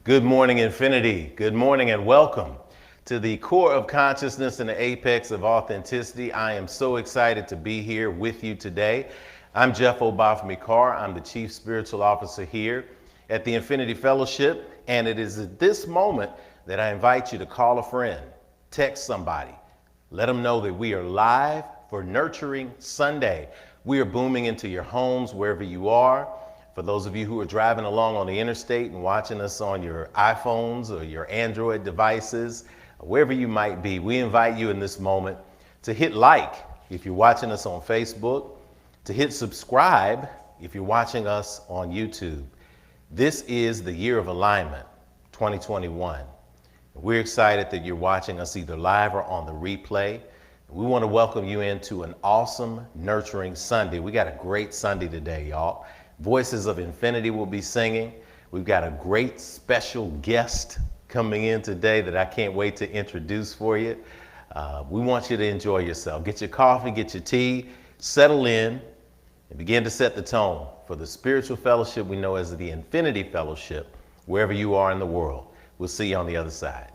Good morning, Infinity. Good morning and welcome to the core of consciousness and the apex of authenticity. I am so excited to be here with you today. I'm Jeff Obafemi-Carr. I'm the Chief Spiritual Officer here at the Infinity Fellowship, and it is at this moment that I invite you to call a friend, text somebody, let them know that we are live for Nurturing Sunday. We are booming into your homes wherever you are. For those of you who are driving along on the interstate and watching us on your iPhones or your Android devices, wherever you might be, we invite you in this moment to hit like if you're watching us on Facebook, to hit subscribe if you're watching us on YouTube. This is the year of alignment, 2021. We're excited that you're watching us either live or on the replay. We want to welcome you into an awesome Nurturing Sunday. We got a great Sunday today, y'all. Voices of Infinity will be singing. We've got a great special guest coming in today that I can't wait to introduce for you. We want you to enjoy yourself. Get your coffee, get your tea, settle in, and begin to set the tone for the spiritual fellowship we know as the Infinity Fellowship, wherever you are in the world. We'll see you on the other side.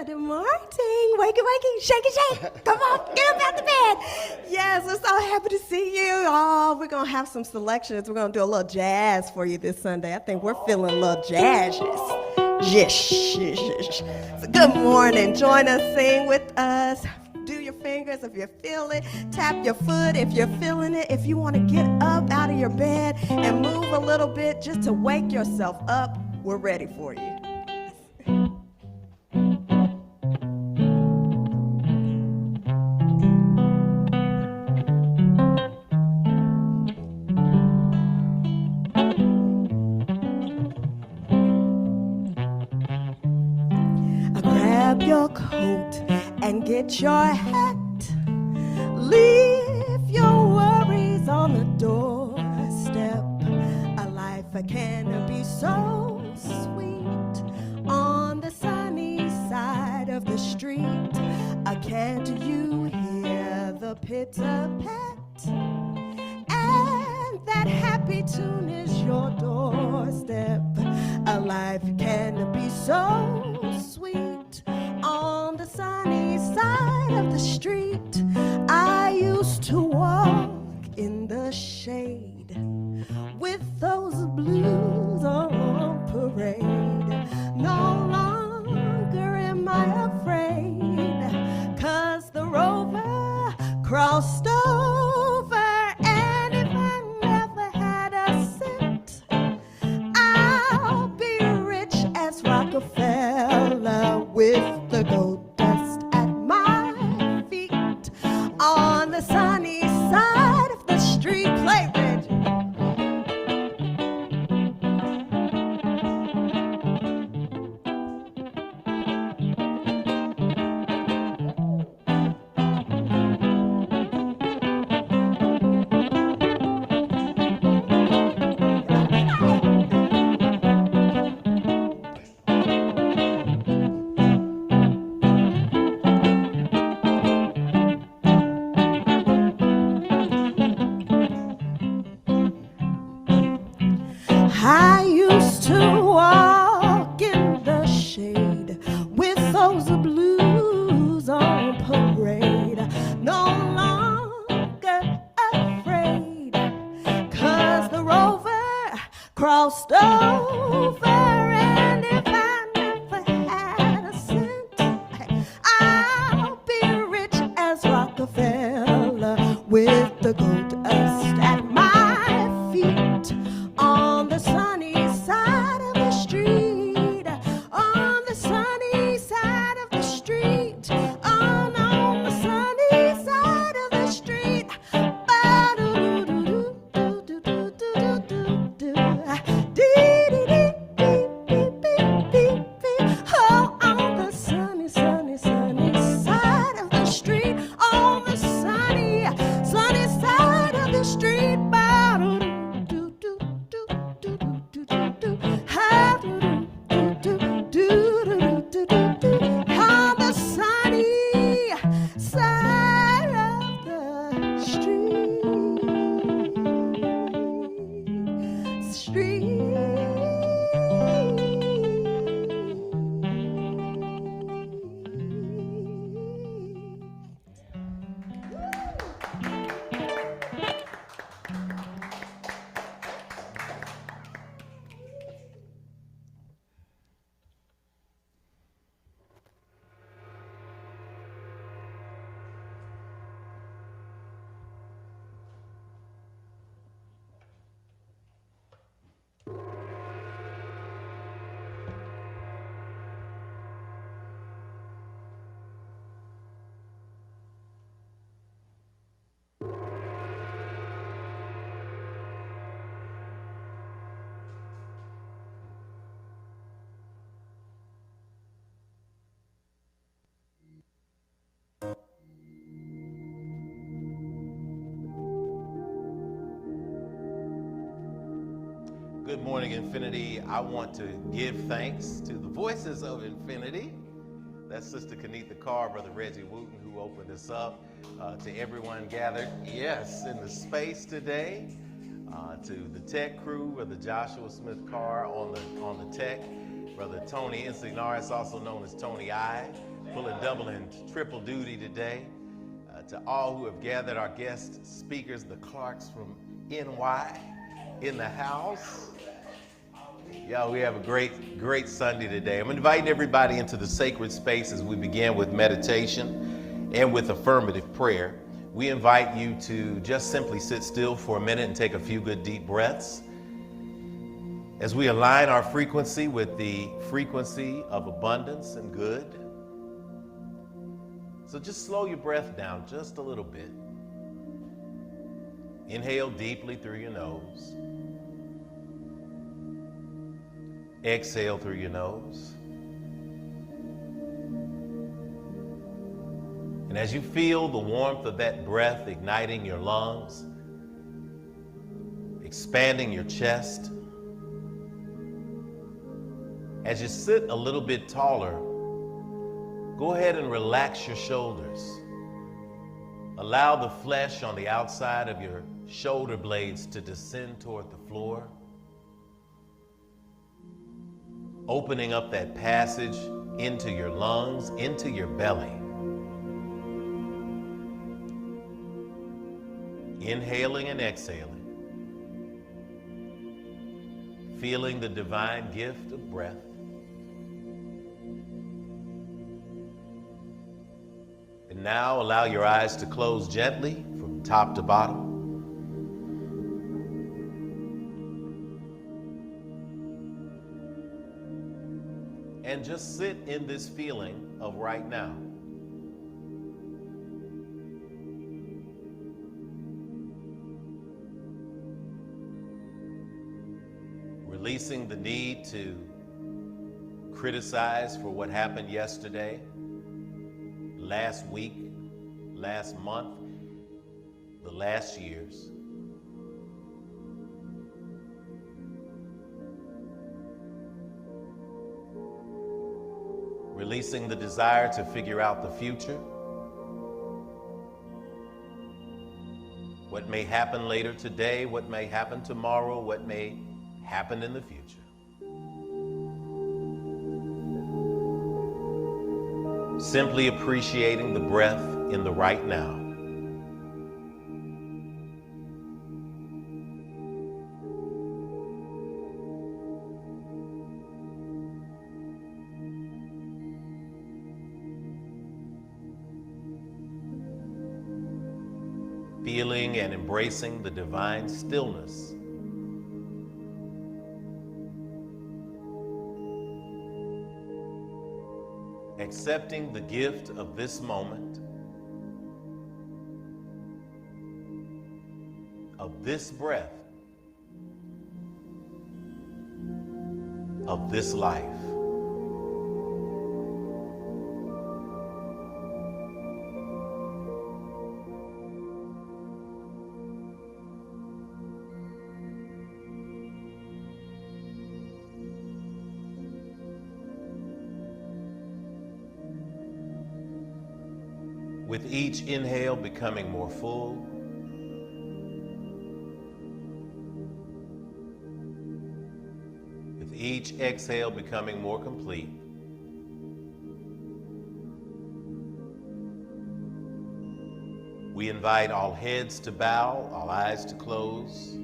Good morning. Wakey, shake. Come on, get up out the bed. Yes, we're so happy to see you. Oh, we're going to have some selections. We're going to do a little jazz for you this Sunday. I think we're feeling a little jazz. So good morning. Join us, sing with us. Do your fingers if you feel it. Tap your foot if you're feeling it. If you want to get up out of your bed and move a little bit just to wake yourself up, we're ready for you. Grab your coat and get your hat. Leave your worries on the doorstep. A life can be so sweet on the sunny side of the street. Can't you hear the pitter-pat? And that happy tune is your doorstep. A life can be so sweet on the sunny side of the street. I used to walk in the shade with those blues on parade. No longer am I afraid, 'cause the rover crossed over. And if I never had I used to walk in the shade with those blues on parade, no longer afraid, 'cause the rover crossed over, and if I never had a cent, I'll be rich as Rockefeller with the gold dust at my feet on the sunny side of the street, on the sunny side of the street, on the sunny side of the street. Oh, on the sunny, sunny, sunny side of the street, on the sunny, sunny side of the street. On the sunny side of the street. Good morning, Infinity. I want to give thanks to the voices of Infinity. That's Sister Kenitha Carr, Brother Reggie Wooten, who opened us up, to everyone gathered, yes, in the space today, to the tech crew, Brother Joshua Smith Carr on the tech, Brother Tony Insignaris, also known as Tony I, pulling double and triple duty today, to all who have gathered, our guest speakers, the Clarks from NY, in the house. Yeah, we have a great Sunday today. I'm inviting everybody into the sacred space as we begin with meditation and with affirmative prayer. We invite you to just simply sit still for a minute and take a few good deep breaths as we align our frequency with the frequency of abundance and good. So just slow your breath down just a little bit. Inhale deeply through your nose. Exhale through your nose. And as you feel the warmth of that breath igniting your lungs, expanding your chest, as you sit a little bit taller, go ahead and relax your shoulders. Allow the flesh on the outside of your shoulder blades to descend toward the floor, opening up that passage into your lungs, into your belly. Inhaling and exhaling, feeling the divine gift of breath. And now allow your eyes to close gently from top to bottom. And just sit in this feeling of right now. Releasing the need to criticize for what happened yesterday, last week, last month, the last years. Releasing the desire to figure out the future, what may happen later today, what may happen tomorrow, what may happen in the future. Simply appreciating the breath in the right now. Feeling and embracing the divine stillness. Accepting the gift of this moment, of this breath, of this life. With each inhale becoming more full, with each exhale becoming more complete, we invite all heads to bow, all eyes to close,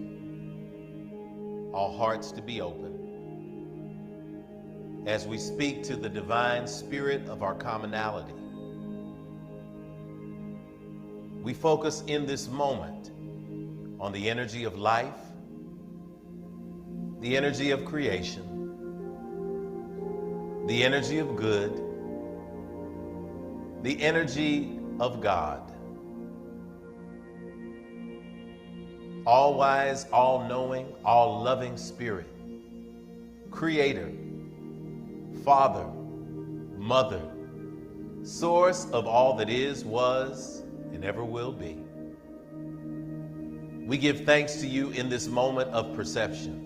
all hearts to be open, as we speak to the divine spirit of our commonality. We focus in this moment on the energy of life, the energy of creation, the energy of good, the energy of God. All-wise, all-knowing, all-loving spirit, creator, father, mother, source of all that is, was, and ever will be. We give thanks to you in this moment of perception.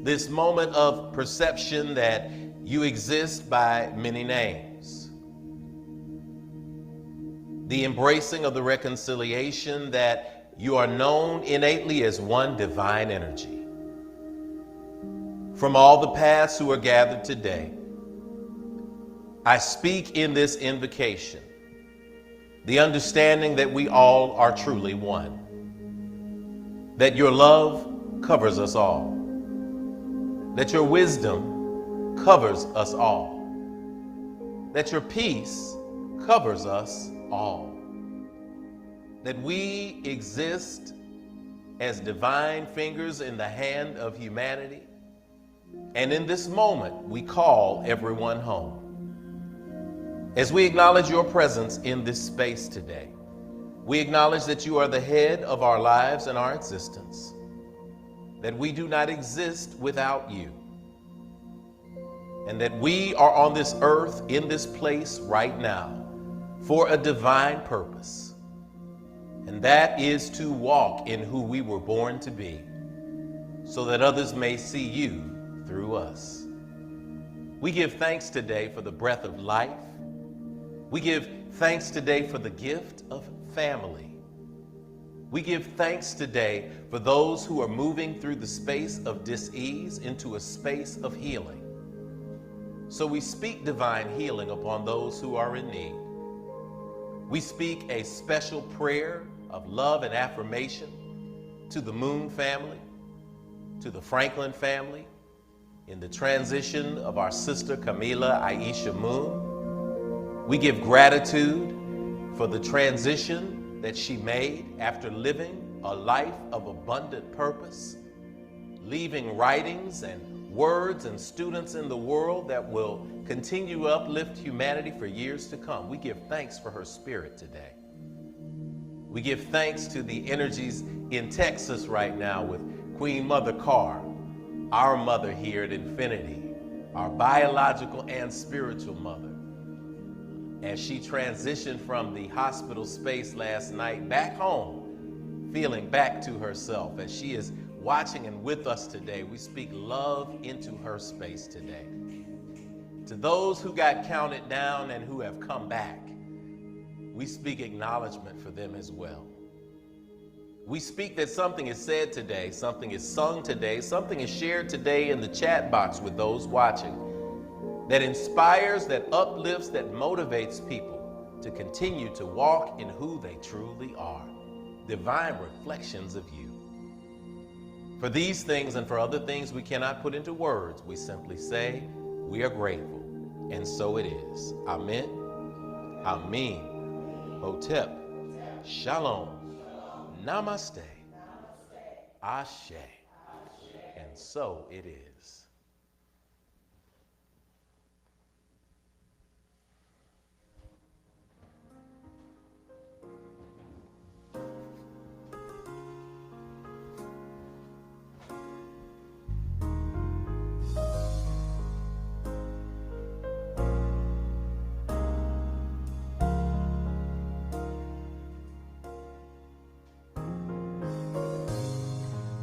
This moment of perception that you exist by many names. The embracing of the reconciliation that you are known innately as one divine energy. From all the paths who are gathered today, I speak in this invocation the understanding that we all are truly one, that your love covers us all, that your wisdom covers us all, that your peace covers us all, that we exist as divine fingers in the hand of humanity, and in this moment we call everyone home. As we acknowledge your presence in this space today, we acknowledge that you are the head of our lives and our existence, that we do not exist without you, and that we are on this earth, in this place right now, for a divine purpose, and that is to walk in who we were born to be, so that others may see you through us. We give thanks today for the breath of life. We give thanks today for the gift of family. We give thanks today for those who are moving through the space of dis-ease into a space of healing. So we speak divine healing upon those who are in need. We speak a special prayer of love and affirmation to the Moon family, to the Franklin family, in the transition of our sister Camila Aisha Moon. We give gratitude for the transition that she made after living a life of abundant purpose, leaving writings and words and students in the world that will continue to uplift humanity for years to come. We give thanks for her spirit today. We give thanks to the energies in Texas right now with Queen Mother Carr, our mother here at Infinity, our biological and spiritual mother. As she transitioned from the hospital space last night back home, feeling back to herself, as she is watching and with us today, we speak love into her space today. To those who got counted down and who have come back, we speak acknowledgement for them as well. We speak that something is said today, something is sung today, something is shared today in the chat box with those watching that inspires, that uplifts, that motivates people to continue to walk in who they truly are, divine reflections of you. For these things and for other things we cannot put into words, we simply say we are grateful, and so it is. Amen, Amen, Hotep, Shalom, Namaste, Ashe, and so it is.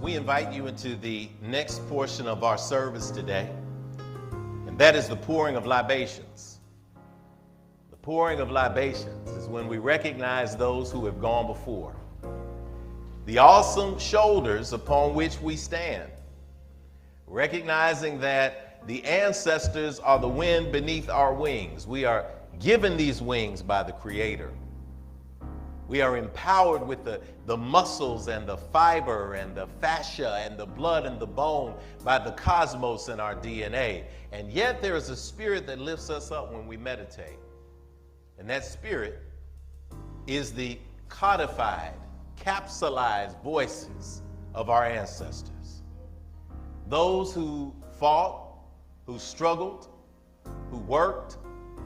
We invite you into the next portion of our service today, and that is the pouring of libations. The pouring of libations is when we recognize those who have gone before, the awesome shoulders upon which we stand, recognizing that the ancestors are the wind beneath our wings. We are given these wings by the Creator. We are empowered with the muscles and the fiber and the fascia and the blood and the bone by the cosmos in our DNA. And yet there is a spirit that lifts us up when we meditate. And that spirit is the codified, capsulized voices of our ancestors. Those who fought, who struggled, who worked,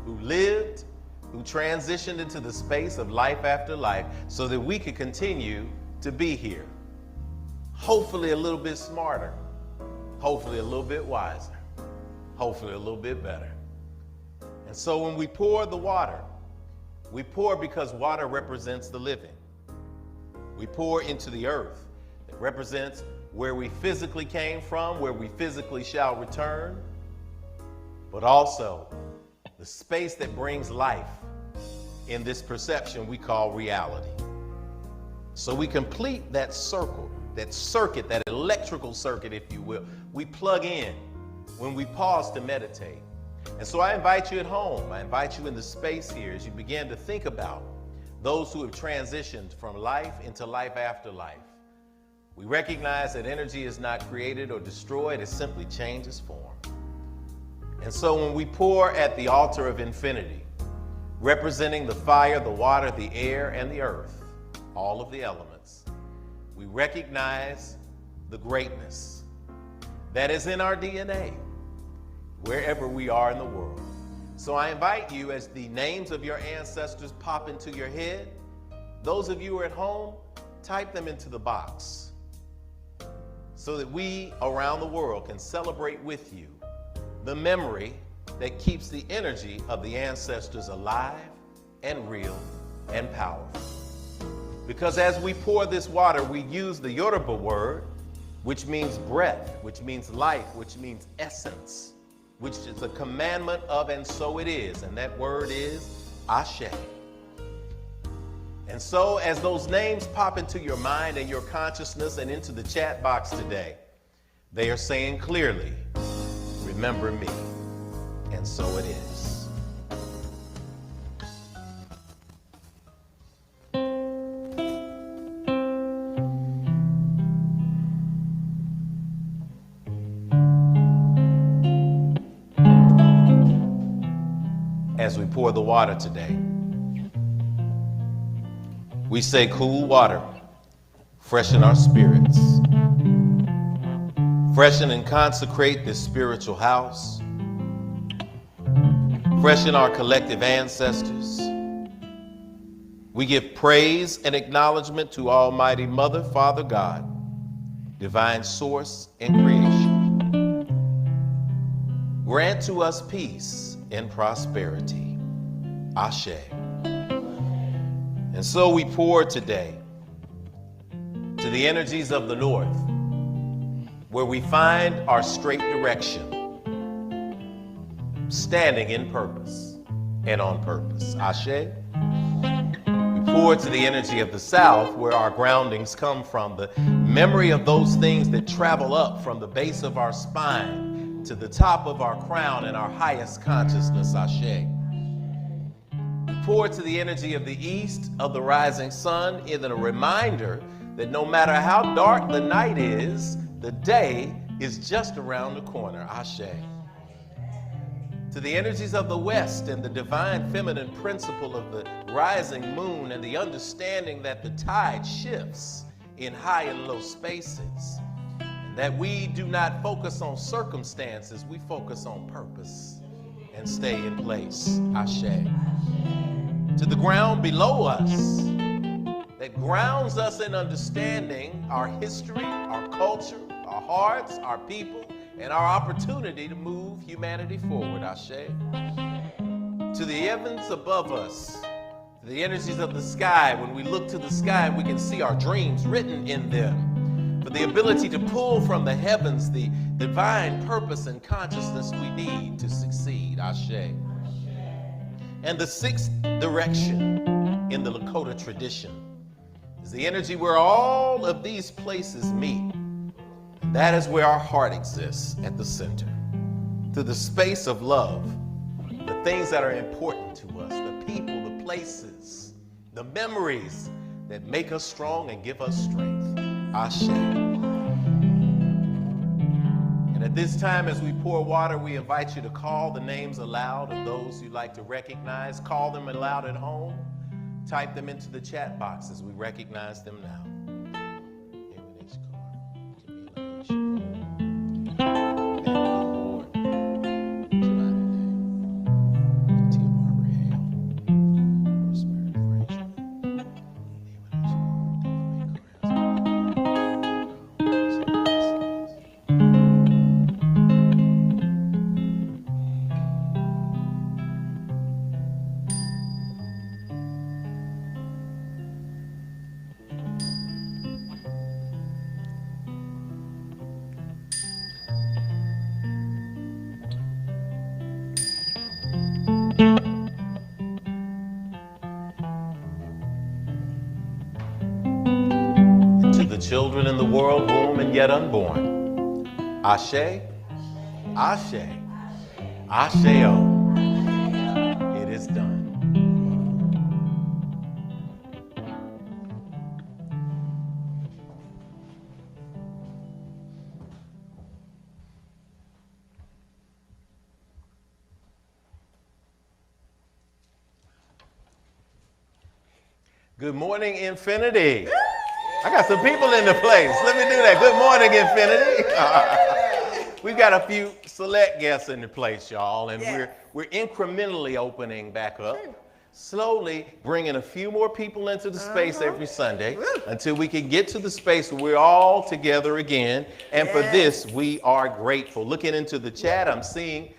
who lived, who transitioned into the space of life after life so that we could continue to be here. Hopefully a little bit smarter, hopefully a little bit wiser, hopefully a little bit better. And so when we pour the water, we pour because water represents the living. We pour into the earth. It represents where we physically came from, where we physically shall return, but also the space that brings life in this perception we call reality. So we complete that circle, that circuit, that electrical circuit, if you will. We plug in when we pause to meditate. And so I invite you at home, I invite you in the space here as you begin to think about those who have transitioned from life into life after life. We recognize that energy is not created or destroyed, it simply changes form. And so when we pour at the altar of infinity, representing the fire, the water, the air, and the earth, all of the elements, we recognize the greatness that is in our DNA, wherever we are in the world. So I invite you, as the names of your ancestors pop into your head, those of you who are at home, type them into the box so that we around the world can celebrate with you the memory that keeps the energy of the ancestors alive and real and powerful. Because as we pour this water, we use the Yoruba word, which means breath, which means life, which means essence, which is a commandment of and so it is. And that word is Ashe. And so as those names pop into your mind and your consciousness and into the chat box today, they are saying clearly, remember me, and so it is. As we pour the water today, we say, cool water, freshen our spirits. Freshen and consecrate this spiritual house. Freshen our collective ancestors. We give praise and acknowledgement to Almighty Mother, Father God, divine source and creation. Grant to us peace and prosperity. Ashe. And so we pour today to the energies of the north, where we find our straight direction, standing in purpose and on purpose. Ashe. We Pour to the energy of the south, where our groundings come from, the memory of those things that travel up from the base of our spine to the top of our crown and our highest consciousness, Ashe. Pour to the energy of the east, of the rising sun, in a reminder that no matter how dark the night is, the day is just around the corner, Ashe. To the energies of the west and the divine feminine principle of the rising moon and the understanding that the tide shifts in high and low spaces, and that we do not focus on circumstances, we focus on purpose and stay in place, Ashe. To the ground below us that grounds us in understanding our history, our culture, our hearts, our people, and our opportunity to move humanity forward, Ashe. To the heavens above us, to the energies of the sky, when we look to the sky, we can see our dreams written in them. For the ability to pull from the heavens the divine purpose and consciousness we need to succeed, Ashe. And the sixth direction in the Lakota tradition is the energy where all of these places meet. That is where our heart exists, at the center. Through the space of love, the things that are important to us, the people, the places, the memories that make us strong and give us strength. Ashe. And at this time, as we pour water, we invite you to call the names aloud of those you'd like to recognize. Call them aloud at home. Type them into the chat box as we recognize them now. Children in the world, womb and yet unborn. Ashe, Ashe, Asheo. It is done. Good morning, Infinity. I got some people in the place. Let me do that. Good morning, Infinity. We've got a few select guests in the place, y'all, and we're incrementally opening back up, slowly bringing a few more people into the space every Sunday until we can get to the space where we're all together again. And for this, we are grateful. Looking into the chat, I'm seeing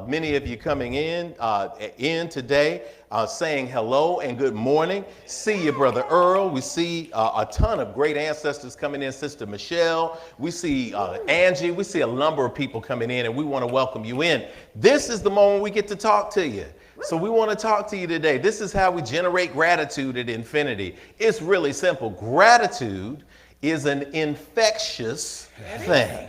many of you coming in today, saying hello and good morning. See you, Brother Earl. We see a ton of great ancestors coming in. Sister Michelle. We see Angie. We see a number of people coming in, and we want to welcome you in. This is the moment we get to talk to you. So we want to talk to you today. This is how we generate gratitude at Infinity. It's really simple. Gratitude is an infectious thing.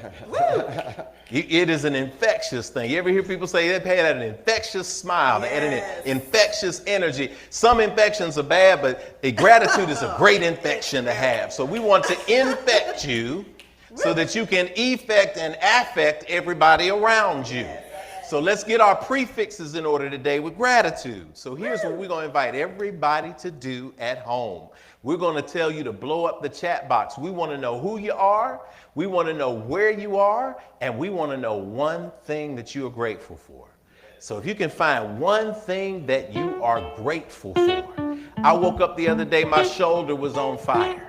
It is an infectious thing. You ever hear people say they had an infectious smile, they had an infectious energy? Some infections are bad, but gratitude is a great infection to have. So we want to infect you so that you can effect and affect everybody around you. So let's get our prefixes in order today with gratitude. So here's what we're going to invite everybody to do at home. We're going to tell you to blow up the chat box. We want to know who you are. We want to know where you are. And we want to know one thing that you are grateful for. So if you can find one thing that you are grateful for. I woke up the other day, my shoulder was on fire.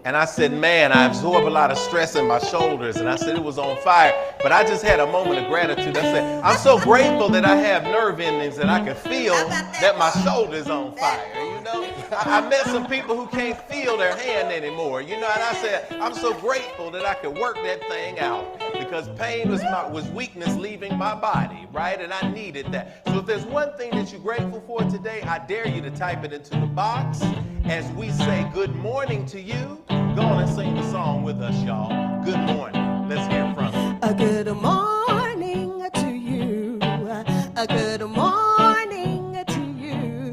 And I said, man, I absorb a lot of stress in my shoulders. And I said it was on fire. But I just had a moment of gratitude. I said, I'm so grateful that I have nerve endings and I can feel that my shoulder's on fire. You know, I met some people who can't feel their hand anymore. You know, and I said, I'm so grateful that I could work that thing out because pain was weakness leaving my body, right? And I needed that. So if there's one thing that you're grateful for today, I dare you to type it into the box. As we say good morning to you, go on and sing the song with us, y'all. Good morning. Let's hear from you. A good morning to you. A good morning to you.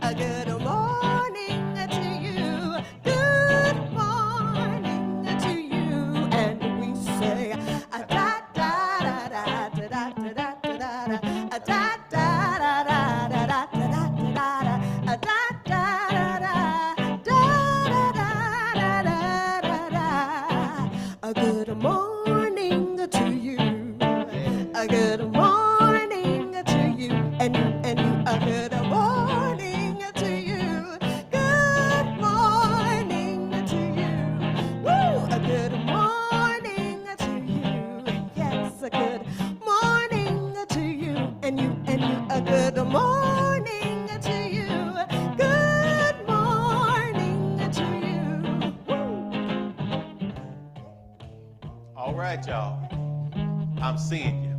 A good morning to you. Good morning to you. And we say a da da da da da da da da da a da da da da da da da da a da da da da da da. A good morning to you. A good morning to you. And you, a good morning to you. Good morning to you. Woo! A good morning to you. Yes, a good morning to you. And you, a good morning to you. Good morning to you. Woo! All right, y'all. I'm seeing you.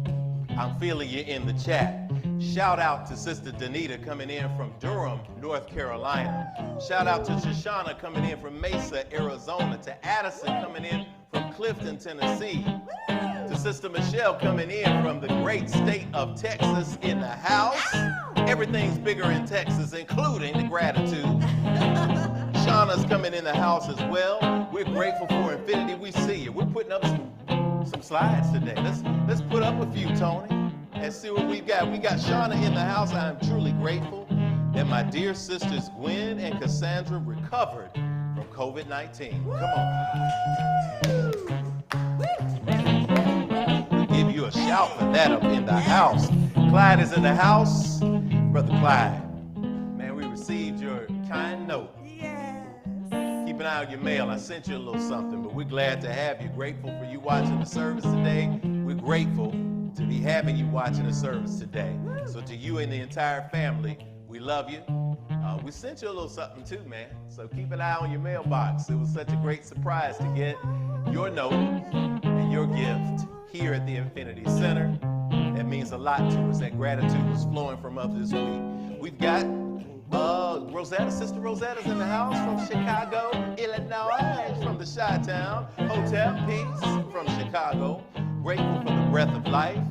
I'm feeling you in the chat. Shout out to Sister Danita coming in from Durham, North Carolina. Shout out to Shoshana coming in from Mesa, Arizona. To Addison coming in from Clifton, Tennessee. To Sister Michelle coming in from the great state of Texas in the house. Everything's bigger in Texas, including the gratitude. Shauna's coming in the house as well. We're grateful for Infinity. We see you. We're putting up some slides today. Let's put up a few, Tony, and see what we've got. We got Shauna in the house. I am truly grateful that my dear sisters Gwen and Cassandra recovered from COVID-19. Come on. We give you a shout for that up in the house. Clyde is in the house. Brother Clyde, man, we received your kind note. Keep an eye on your mail. I sent you a little something, but we're glad to have you. Grateful for you watching the service today. We're grateful to be having you watching the service today. So to you and the entire family, we love you. We sent you a little something too, man. So keep an eye on your mailbox. It was such a great surprise to get your note and your gift here at the Infinity Center. That means a lot to us. That gratitude was flowing from us this week. We've got Rosetta, Sister Rosetta's in the house from Chicago, Illinois, from the Chi-Town Hotel, peace from Chicago. Grateful for the breath of life,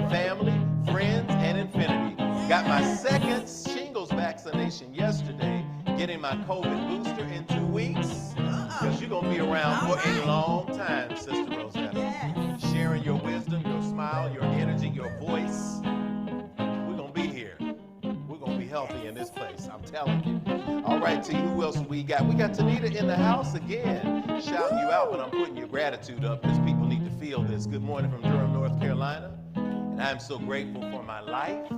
family, friends, and infinity. Got my second shingles vaccination yesterday, getting my COVID booster in 2 weeks, because you're going to be around for a long time, Sister Rosetta. Sharing your wisdom, your smile, your energy, your voice. We're going to be here. We're going to be healthy in this place, I'm telling you. All right, T, who else we got? We got Tanita in the house again, shouting you out, but I'm putting your gratitude up because people need to feel this. Good morning from Durham, North Carolina. And I'm so grateful for my life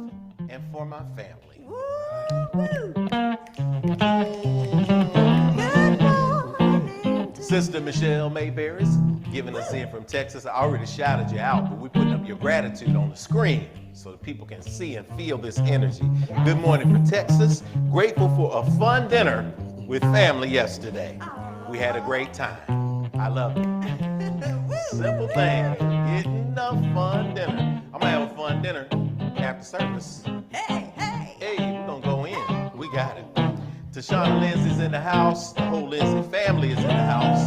and for my family. Sister Michelle Mayberry's giving us in from Texas. I already shouted you out, but we're putting up your gratitude on the screen so that people can see and feel this energy. Good morning from Texas. Grateful for a fun dinner with family yesterday. We had a great time. I love it. Simple thing, getting a fun dinner. I'm gonna have a fun dinner after service. Hey, we're gonna go in. We got it. Tashana Lindsay's in the house. The whole Lindsay family is in the house.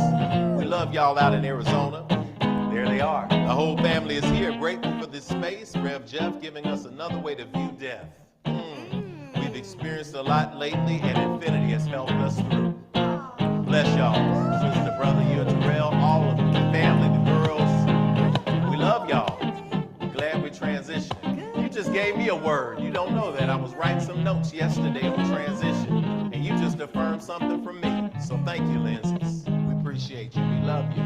We love y'all out in Arizona. There they are. The whole family is here. Grateful for this space. Rev Jeff giving us another way to view death. We've experienced a lot lately, and Infinity has helped us through. Bless y'all. Sister, brother, you and Darrell, all of the family, the girls. We love y'all. Glad we're transitioning. You just gave me a word. You don't know that. I was writing some notes yesterday on transition, and you just affirmed something from me. So thank you, Lindsay. We appreciate you. We love you.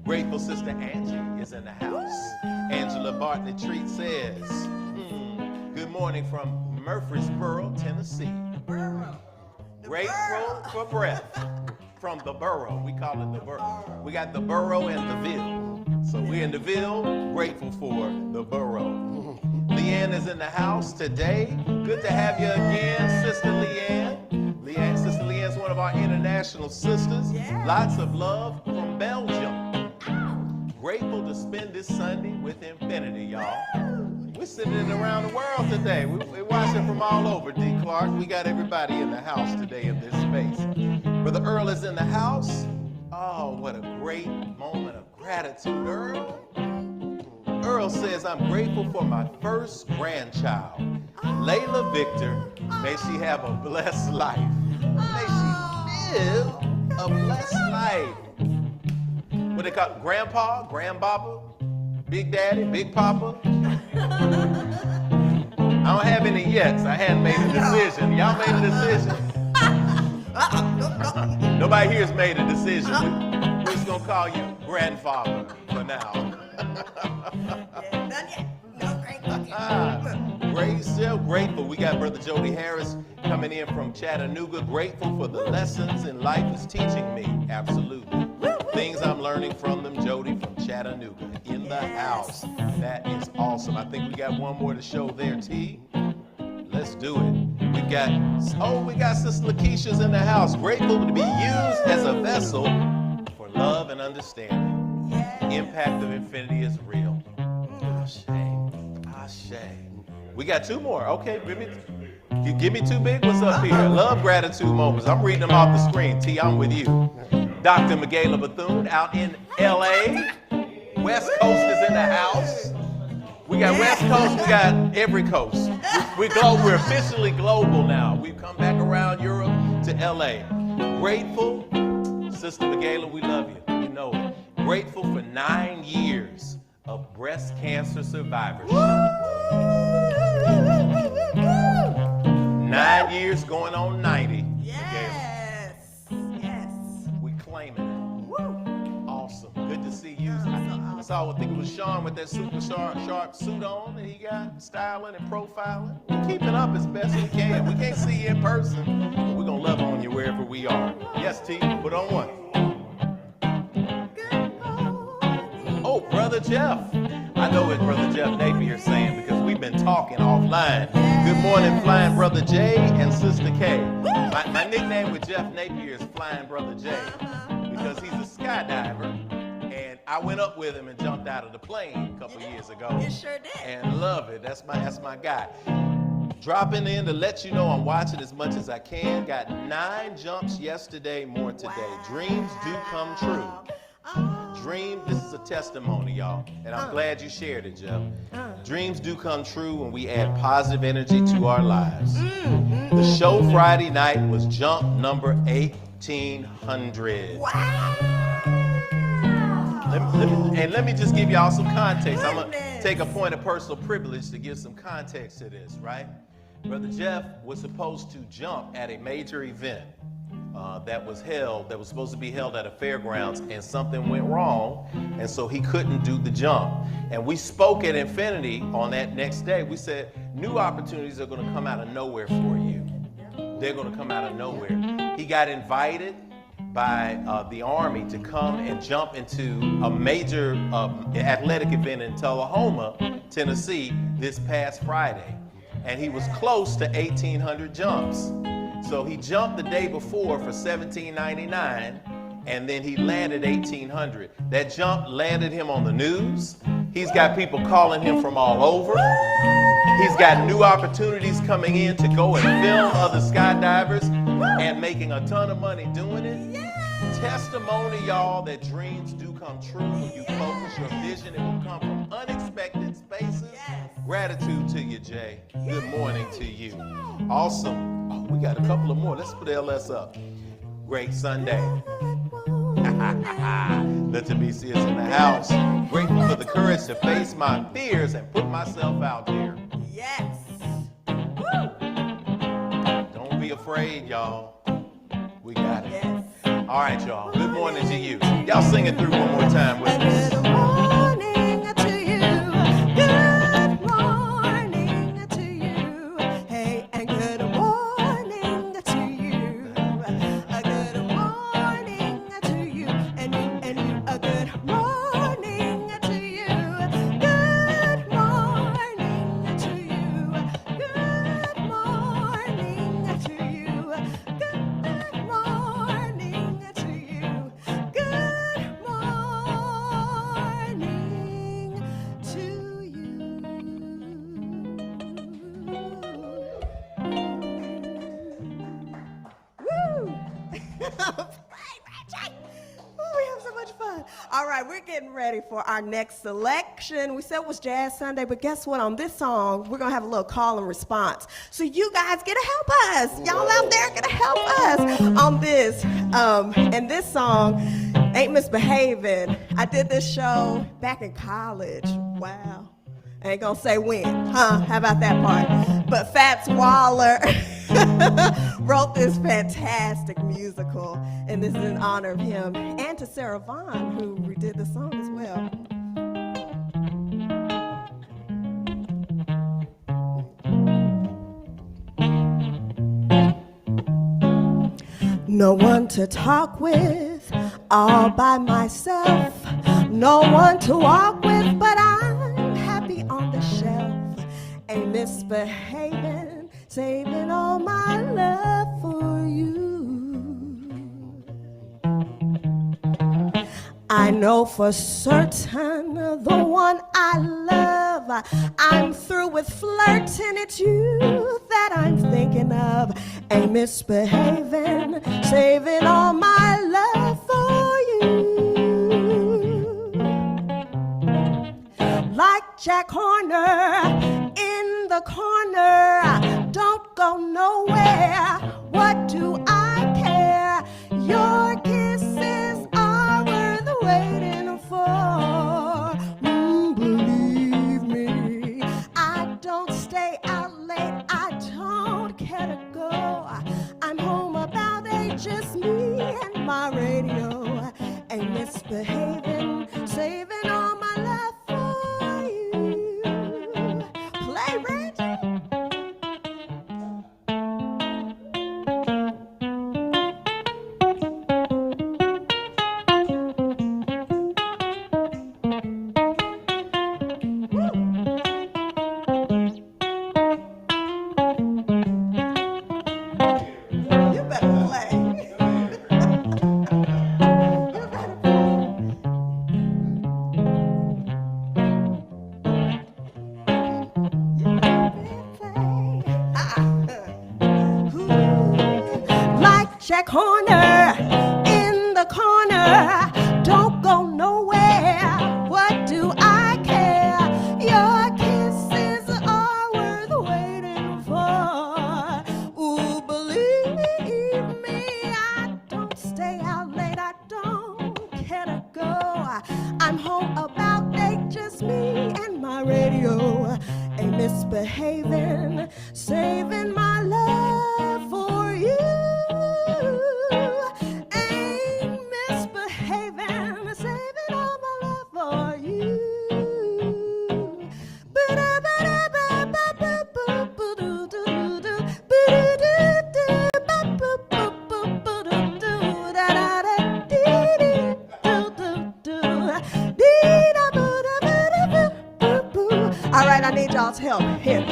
Grateful Sister Angie is in the house. Angela Bartlett Treat says, good morning from Murfreesboro, Tennessee. Grateful for breath from the borough. We call it the borough. We got the borough and the ville. So we're in the ville, grateful for the borough. Leanne is in the house today. Good to have you again, Sister Leanne. Sister Leanne's one of our international sisters. Lots of love from Belgium. Grateful to spend this Sunday with Infinity, y'all. We're sending it around the world today. We're watching from all over, D. Clark. We got everybody in the house today in this space. Brother Earl is in the house. Oh, what a great moment of gratitude, Earl. Earl says, I'm grateful for my first grandchild, Layla Victor. May she have a blessed life. May she live a blessed life. What they call it? Grandpa, Grandpapa, Big Daddy, Big Papa. I don't have any yet, so I hadn't made a decision. Y'all made a decision? Nobody here's made a decision. We're just going to call you Grandfather for now. Great, still grateful. We got Brother Jody Harris coming in from Chattanooga. Grateful for the lessons in life is teaching me. Absolutely. Things I'm learning from them, Jody from Chattanooga in the house. That is awesome. I think we got one more to show there, T. Let's do it. We got Sister Lakeisha's in the house. Grateful to be used as a vessel for love and understanding. The impact of infinity is real. Ashe. Ashe. We got two more. Okay, give me two big ones up here. Love gratitude moments. I'm reading them off the screen. T, I'm with you. Dr. Michaela Bethune out in LA. West Coast is in the house. We got West Coast, we got every coast. We're officially global now. We've come back around Europe to LA. Grateful, Sister Michaela, we love you. You know it. Grateful for 9 years of breast cancer survivorship. 9 years going on 90. Yes. Yes. We claiming it. Awesome. Good to see you. I saw, I think it was Sean with that super sharp suit on that he got, styling and profiling. We're keeping up as best we can. We can't see you in person, but we're going to love on you wherever we are. Yes, T, put on one. Oh, Brother Jeff. I know what Brother Jeff Napier is saying because we've been talking offline. Good morning, Flying Brother J and Sister K. My nickname with Jeff Napier is Flying Brother J because he's a skydiver. And I went up with him and jumped out of the plane a couple years ago. You sure did. And love it. That's my guy. Dropping in to let you know I'm watching as much as I can. Got 9 jumps yesterday, more today. Wow. Dreams do come true. This is a testimony, y'all. And I'm glad you shared it, Jeff. Dreams do come true when we add positive energy to our lives. The show Friday night was jump number 1800. Wow. Let me just give y'all some context. I'm going to take a point of personal privilege to give some context to this, right? Brother Jeff was supposed to jump at a major event that was supposed to be held at a fairgrounds, and something went wrong, and so he couldn't do the jump. And we spoke at Infinity on that next day. We said, new opportunities are going to come out of nowhere for you. They're going to come out of nowhere. He got invited by the Army to come and jump into a major athletic event in Tullahoma, Tennessee, this past Friday. And he was close to 1,800 jumps. So he jumped the day before for $17.99, and then he landed 1,800. That jump landed him on the news. He's got people calling him from all over. He's got new opportunities coming in to go and film other skydivers and making a ton of money doing it. Testimony, y'all, that dreams do come true when you focus your vision. It will come from unexpected spaces. Gratitude to you, Jay. Good morning to you. Awesome. Oh, we got a couple of more. Let's put LS up. Great Sunday. Let the BC is in the house. Grateful for the courage to face my fears and put myself out there. Yes. Don't be afraid, y'all. We got it. Yes. All right, y'all. Good morning to you. Y'all sing it through one more time with us. Good morning to you. Good morning to you. Hey, and good morning to you. A good morning to you. And you. A good morning to you. Good morning to you. Good morning to you. Good morning to you. Good morning. All right, we're getting ready for our next selection. We said it was Jazz Sunday, but guess what? On this song, we're going to have a little call and response. So you guys get to help us. Y'all out there get to help us on this. And this song, Ain't Misbehaving. I did this show back in college. Wow. I ain't gonna say when, huh? How about that part? But Fats Waller wrote this fantastic musical, and this is in honor of him and to Sarah Vaughan, who redid the song as well. No one to talk with, all by myself. No one to walk with, but I'm happy on the shelf. Ain't misbehaving, saving all my love for you. I know for certain the one I love. I'm through with flirting, it's you that I'm thinking of. Ain't misbehaving, saving all my love for you. Like Jack Horner in the corner, don't go nowhere. What do I care? Your kisses are worth waiting for. Believe me, I don't stay out late. I don't care to go. I'm home about 8, just me and my radio. Ain't misbehaving, saving all my love for you. Play, Reggie. Jack Horner in the corner, don't go nowhere. What do I care? Your kisses are worth waiting for. Ooh, believe me, I don't stay out late. I don't care to go. I'm home about 8, just me and my radio. Ain't misbehaving, saving my love for you. Ain't misbehaving, saving all my love for you. All right, I need y'all's help here.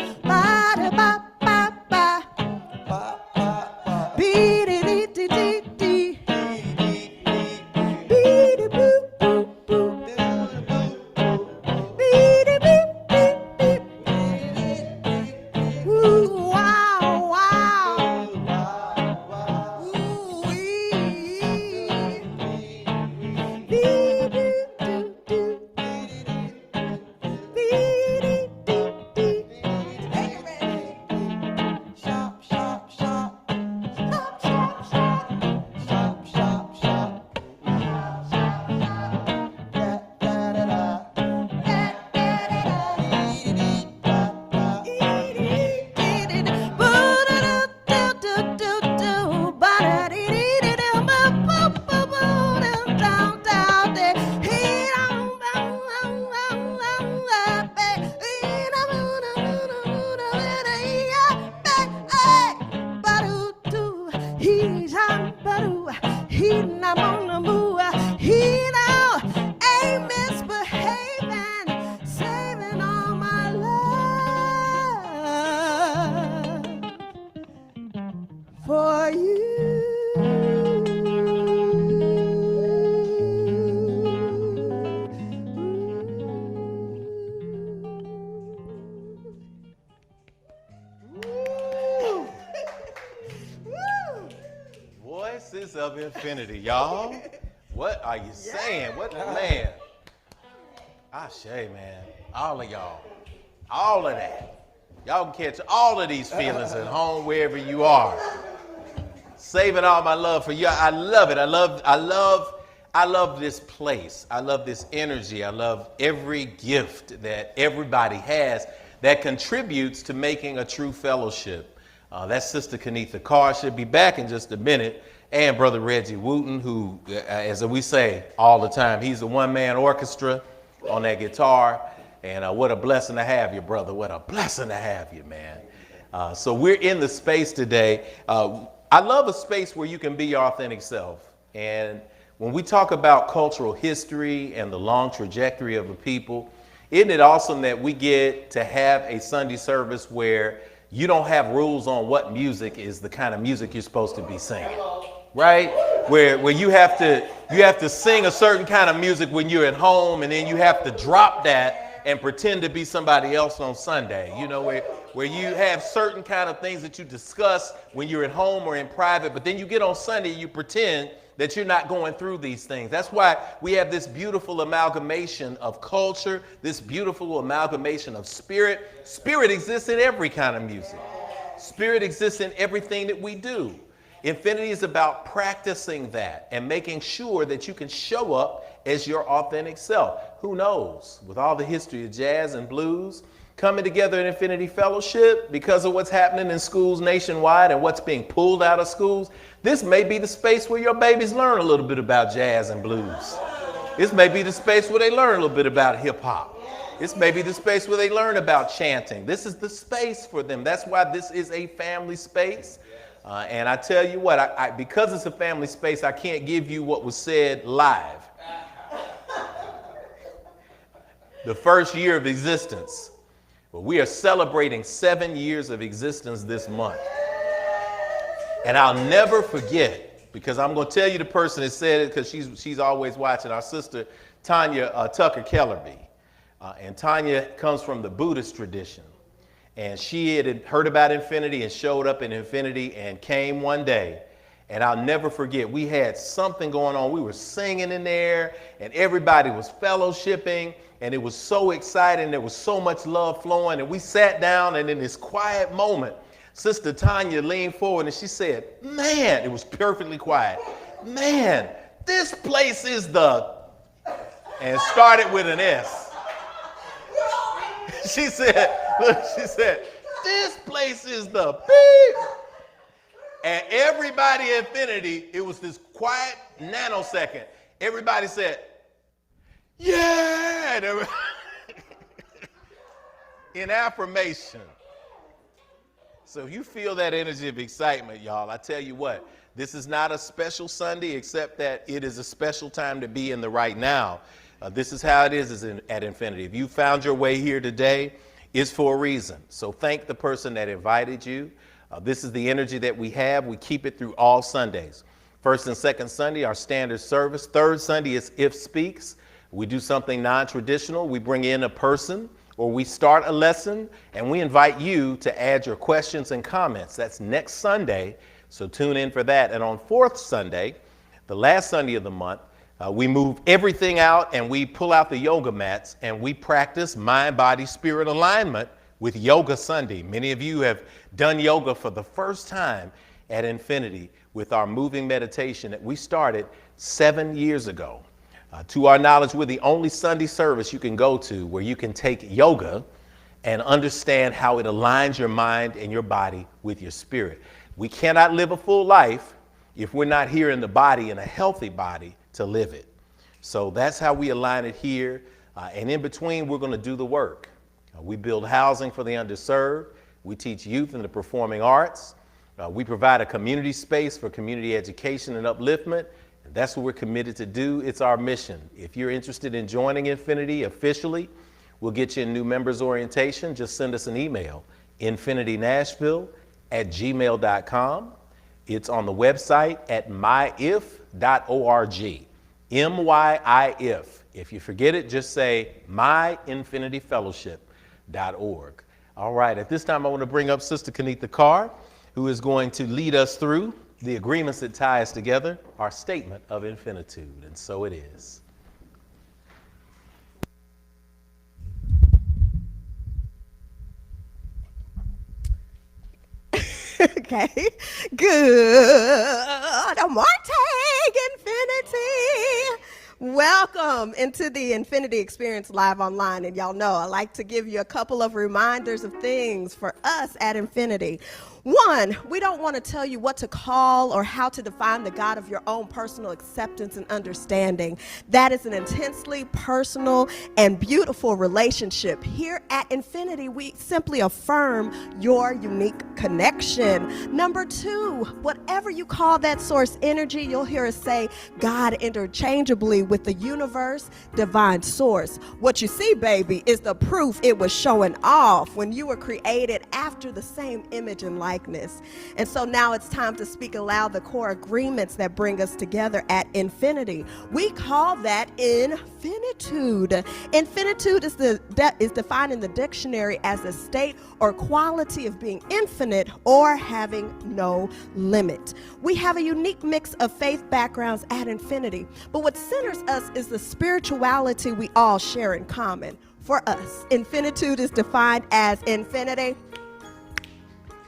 Voices of Infinity, y'all. What are you saying? What, man? Ashe, man. All of y'all. All of that. Y'all can catch all of these feelings at home, wherever you are. Saving all my love for you. I love it. I love this place. I love this energy. I love every gift that everybody has that contributes to making a true fellowship. That's Sister Kenitha Carr. She'll be back in just a minute. And Brother Reggie Wooten, who, as we say all the time, he's a one-man orchestra on that guitar. And what a blessing to have you, brother. What a blessing to have you, man. So we're in the space today. I love a space where you can be your authentic self. And when we talk about cultural history and the long trajectory of a people, isn't it awesome that we get to have a Sunday service where you don't have rules on what music is the kind of music you're supposed to be singing, right? Where you have to sing a certain kind of music when you're at home, and then you have to drop that and pretend to be somebody else on Sunday. You know, where you have certain kind of things that you discuss when you're at home or in private, but then you get on Sunday and you pretend that you're not going through these things. That's why we have this beautiful amalgamation of culture, this beautiful amalgamation of spirit. Spirit exists in every kind of music. Spirit exists in everything that we do. Infinity is about practicing that and making sure that you can show up as your authentic self. Who knows? With all the history of jazz and blues coming together in Infinity Fellowship because of what's happening in schools nationwide and what's being pulled out of schools, this may be the space where your babies learn a little bit about jazz and blues. This may be the space where they learn a little bit about hip hop. This may be the space where they learn about chanting. This is the space for them. That's why this is a family space. And I tell you what, because it's a family space, I can't give you what was said live. The first year of existence. But we are celebrating 7 years of existence this month. And I'll never forget, because I'm going to tell you the person that said it because she's always watching, our sister Tanya Tucker Kellerby. And Tanya comes from the Buddhist tradition. And she had heard about Infinity and showed up in Infinity and came one day. And I'll never forget, we had something going on. We were singing in there and everybody was fellowshipping. And it was so exciting. There was so much love flowing. And we sat down, and in this quiet moment, Sister Tanya leaned forward and she said, man, it was perfectly quiet. Man, this place is the, and started with an S. She said, this place is the beep. And everybody at Infinity, it was this quiet nanosecond. Everybody said, yeah. In affirmation. So if you feel that energy of excitement, y'all, I tell you what, this is not a special Sunday, except that it is a special time to be in the right now. This is how it is at Infinity. If you found your way here today, it's for a reason. So thank the person that invited you. This is the energy that we have. We keep it through all Sundays. First and second Sunday, our standard service. Third Sunday is If Speaks. We do something non-traditional. We bring in a person, or we start a lesson, and we invite you to add your questions and comments. That's next Sunday, so tune in for that. And on fourth Sunday, the last Sunday of the month, we move everything out and we pull out the yoga mats and we practice mind, body, spirit alignment with Yoga Sunday. Many of you have done yoga for the first time at Infinity with our moving meditation that we started 7 years ago. To our knowledge, we're the only Sunday service you can go to where you can take yoga and understand how it aligns your mind and your body with your spirit. We cannot live a full life if we're not here in the body, in a healthy body, to live it. So that's how we align it here. And in between, we're going to do the work. We build housing for the underserved. We teach youth in the performing arts. We provide a community space for community education and upliftment. And that's what we're committed to do. It's our mission. If you're interested in joining Infinity officially, we'll get you a new members orientation. Just send us an email, infinitynashville@gmail.com. It's on the website at myif.org. MYIF. If you forget it, just say myinfinityfellowship.org. All right, at this time, I want to bring up Sister Kenitha Carr, who is going to lead us through the agreements that tie us together, our statement of infinitude. And so it is. Okay, good morning, Infinity. Welcome into the Infinity Experience live online. And y'all know I like to give you a couple of reminders of things for us at Infinity. One, we don't want to tell you what to call or how to define the God of your own personal acceptance and understanding. That is an intensely personal and beautiful relationship. Here at Infinity, we simply affirm your unique connection. Number two, whatever you call that source energy, you'll hear us say God interchangeably with the universe, divine source. What you see, baby, is the proof it was showing off when you were created after the same image and likeness. And so now it's time to speak aloud the core agreements that bring us together at Infinity. We call that infinitude. Infinitude is defined in the dictionary as a state or quality of being infinite or having no limit. We have a unique mix of faith backgrounds at Infinity, but what centers us is the spirituality we all share in common. For us, infinitude is defined as infinity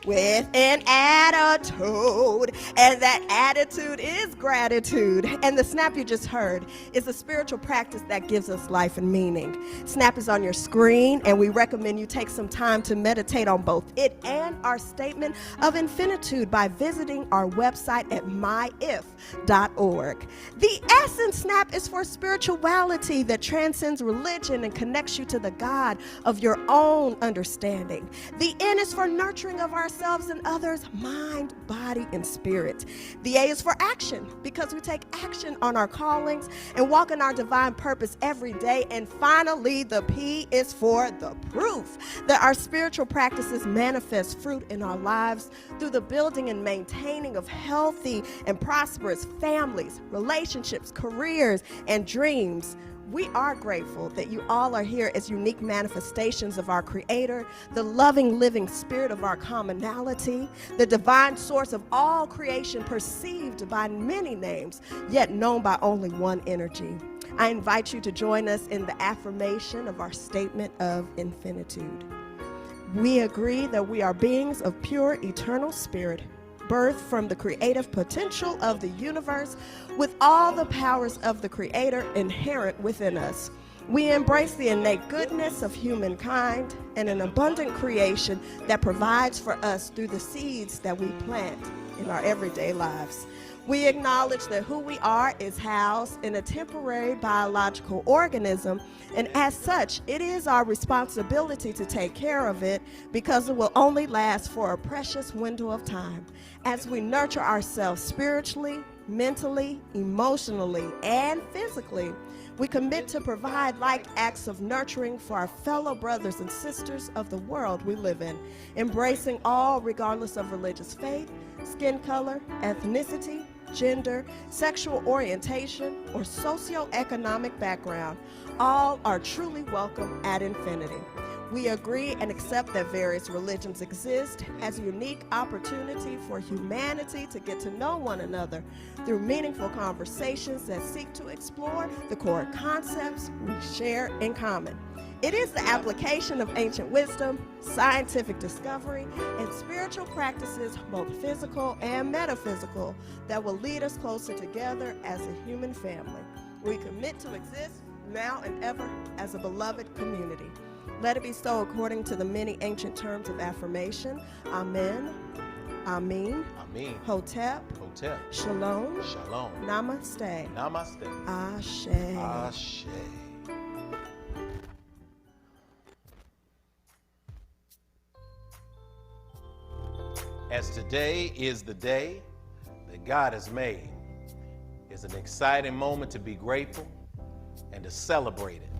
with an attitude, and that attitude is gratitude. And the snap you just heard is a spiritual practice that gives us life and meaning. Snap is on your screen, and we recommend you take some time to meditate on both it and our statement of infinitude by visiting our website at myif.org. The S in snap is for spirituality that transcends religion and connects you to the God of your own understanding. The N is for nurturing of ourselves and others, mind, body, and spirit. The A is for action, because we take action on our callings and walk in our divine purpose every day. And finally, the P is for the proof that our spiritual practices manifest fruit in our lives through the building and maintaining of healthy and prosperous families, relationships, careers, and dreams. We are grateful that you all are here as unique manifestations of our Creator, the loving, living spirit of our commonality, the divine source of all creation perceived by many names, yet known by only one energy. I invite you to join us in the affirmation of our statement of infinitude. We agree that we are beings of pure, eternal spirit, birthed from the creative potential of the universe with all the powers of the Creator inherent within us. We embrace the innate goodness of humankind and an abundant creation that provides for us through the seeds that we plant in our everyday lives. We acknowledge that who we are is housed in a temporary biological organism, and as such, it is our responsibility to take care of it because it will only last for a precious window of time. As we nurture ourselves spiritually, mentally, emotionally, and physically, we commit to provide like acts of nurturing for our fellow brothers and sisters of the world we live in, embracing all regardless of religious faith, skin color, ethnicity, gender, sexual orientation, or socioeconomic background. All are truly welcome at Infinity. We agree and accept that various religions exist as a unique opportunity for humanity to get to know one another through meaningful conversations that seek to explore the core concepts we share in common. It is the application of ancient wisdom, scientific discovery, and spiritual practices, both physical and metaphysical, that will lead us closer together as a human family. We commit to exist now and ever as a beloved community. Let it be so according to the many ancient terms of affirmation. Amen. Amin. Amin. Hotep. Hotep. Shalom. Shalom. Namaste. Namaste. Ashe. Ashe. As today is the day that God has made, it's an exciting moment to be grateful and to celebrate it.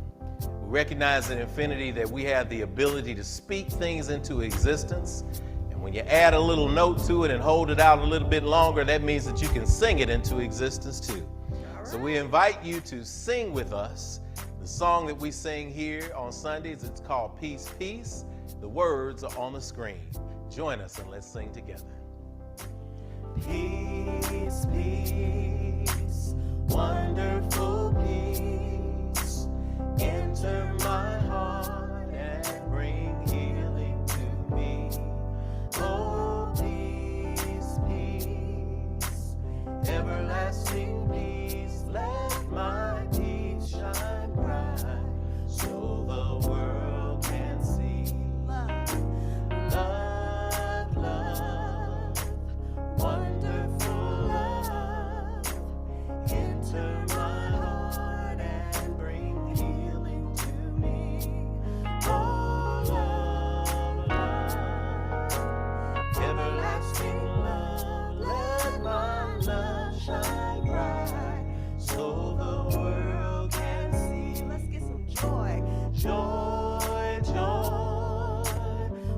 We recognize at Infinity that we have the ability to speak things into existence. And when you add a little note to it and hold it out a little bit longer, that means that you can sing it into existence too. Right. So we invite you to sing with us. The song that we sing here on Sundays, it's called Peace, Peace. The words are on the screen. Join us and let's sing together. Peace, peace. Wonderful peace, enter my heart and bring healing to me. Oh, peace, peace, everlasting peace, let my peace shine bright so the world can see. Love, love, wonderful love, enter my heart and bring healing to me. Oh, love, love, everlasting love, let my love shine bright so the world can see. Let's get some joy. Joy, joy,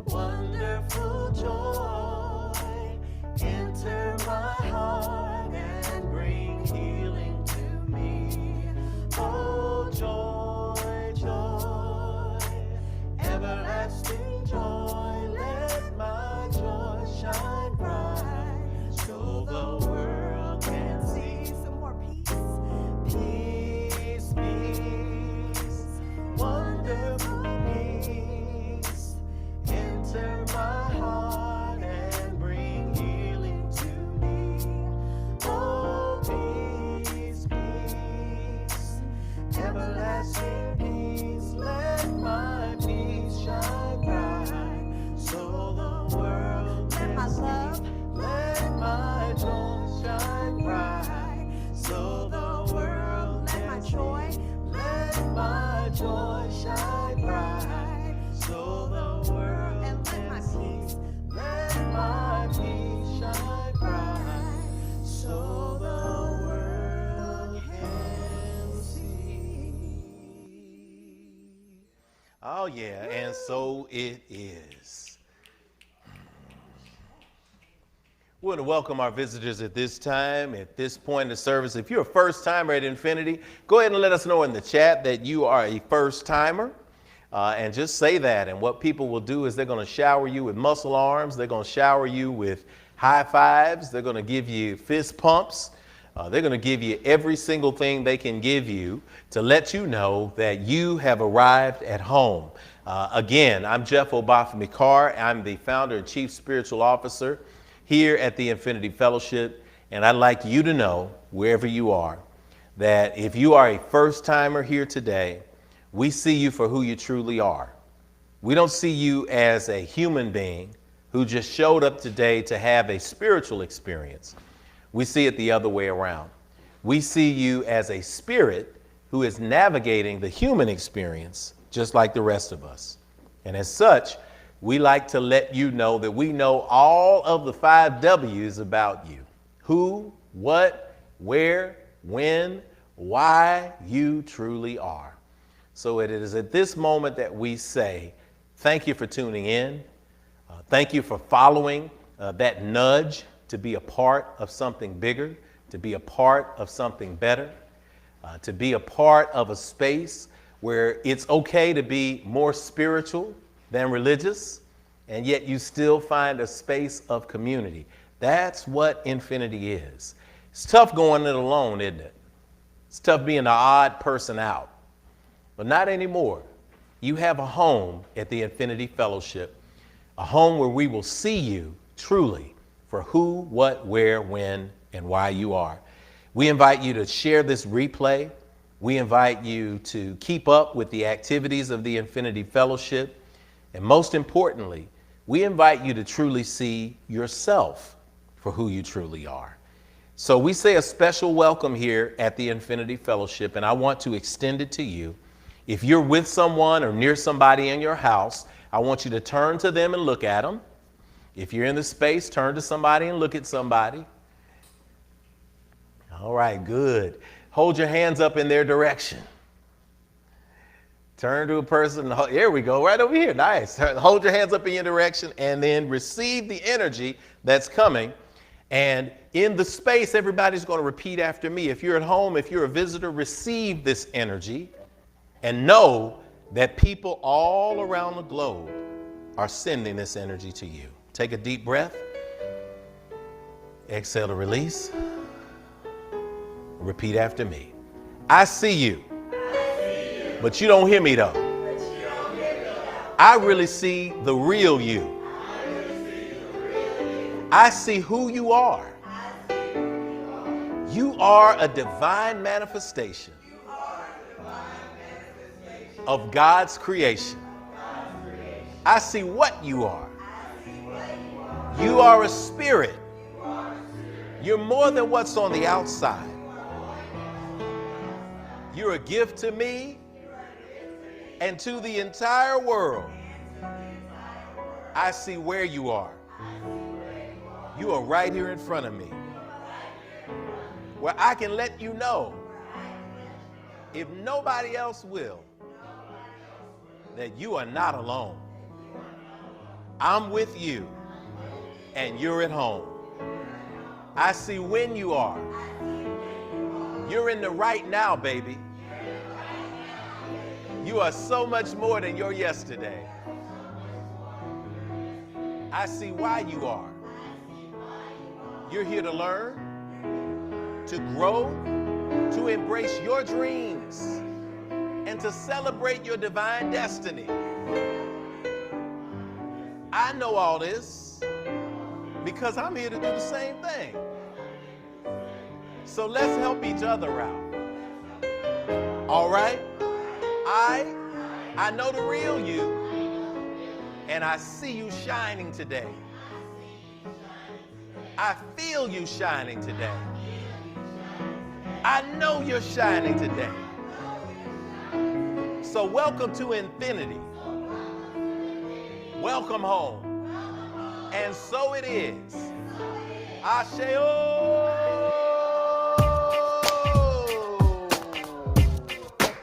wonderful joy, enter my heart and bring healing to me. Oh, joy, joy, everlasting joy, let my joy shine bright so the world can see. Some more peace. Peace, peace, wonderful peace, enter my heart and bring healing to me. Oh, peace, peace, everlasting peace, let my peace shine bright so the world can see. Let my joy shine bright so the world can see. Let my joy shine bright so the world can see. Let my peace shine bright so the world can see. Oh yeah, and so it is. We want to welcome our visitors at this time, at this point in the service. If you're a first timer at Infinity, go ahead and let us know in the chat that you are a first timer. And just say that. And what people will do is they're going to shower you with muscle arms. They're going to shower you with high fives. They're going to give you fist pumps. They're going to give you every single thing they can give you to let you know that you have arrived at home. Again, I'm Jeff Obafemi-Carr. I'm the founder and chief spiritual officer here at the Infinity Fellowship. And I'd like you to know, wherever you are, that if you are a first timer here today, we see you for who you truly are. We don't see you as a human being who just showed up today to have a spiritual experience. We see it the other way around. We see you as a spirit who is navigating the human experience just like the rest of us. And as such, we like to let you know that we know all of the 5 W's about you. Who, what, where, when, why you truly are. So it is at this moment that we say, thank you for tuning in. Thank you for following that nudge to be a part of something bigger, to be a part of something better, to be a part of a space where it's okay to be more spiritual than religious, and yet you still find a space of community. That's what Infinity is. It's tough going it alone, isn't it? It's tough being the odd person out, but not anymore. You have a home at the Infinity Fellowship, a home where we will see you truly for who, what, where, when, and why you are. We invite you to share this replay. We invite you to keep up with the activities of the Infinity Fellowship. And most importantly, we invite you to truly see yourself for who you truly are. So we say a special welcome here at the Infinity Fellowship, and I want to extend it to you. If you're with someone or near somebody in your house, I want you to turn to them and look at them. If you're in the space, turn to somebody and look at somebody. All right, good. Hold your hands up in their direction. Turn to a person. Here we go, right over here. Nice. Hold your hands up in your direction and then receive the energy that's coming. And in the space, everybody's going to repeat after me. If you're at home, if you're a visitor, receive this energy and know that people all around the globe are sending this energy to you. Take a deep breath. Exhale to release. Repeat after me. I see you, but you don't hear me though. I really see the real you. I see who you are. You are a divine manifestation of God's creation. I see what you are. You are a spirit. You're more than what's on the outside. You're a gift to me and to the entire world. I see where you are. You are right here in front of me, where I can let you know, if nobody else will, that you are not alone. I'm with you, and you're at home. I see when you are. You're in the right now, baby. You are so much more than your yesterday. I see why you are. You're here to learn, to grow, to embrace your dreams, and to celebrate your divine destiny. I know all this because I'm here to do the same thing. So let's help each other out. All right? I know the real you, and I see you shining today. I feel you shining today. I know you're shining today. So welcome to infinity. Welcome home. And so it is. Asheo.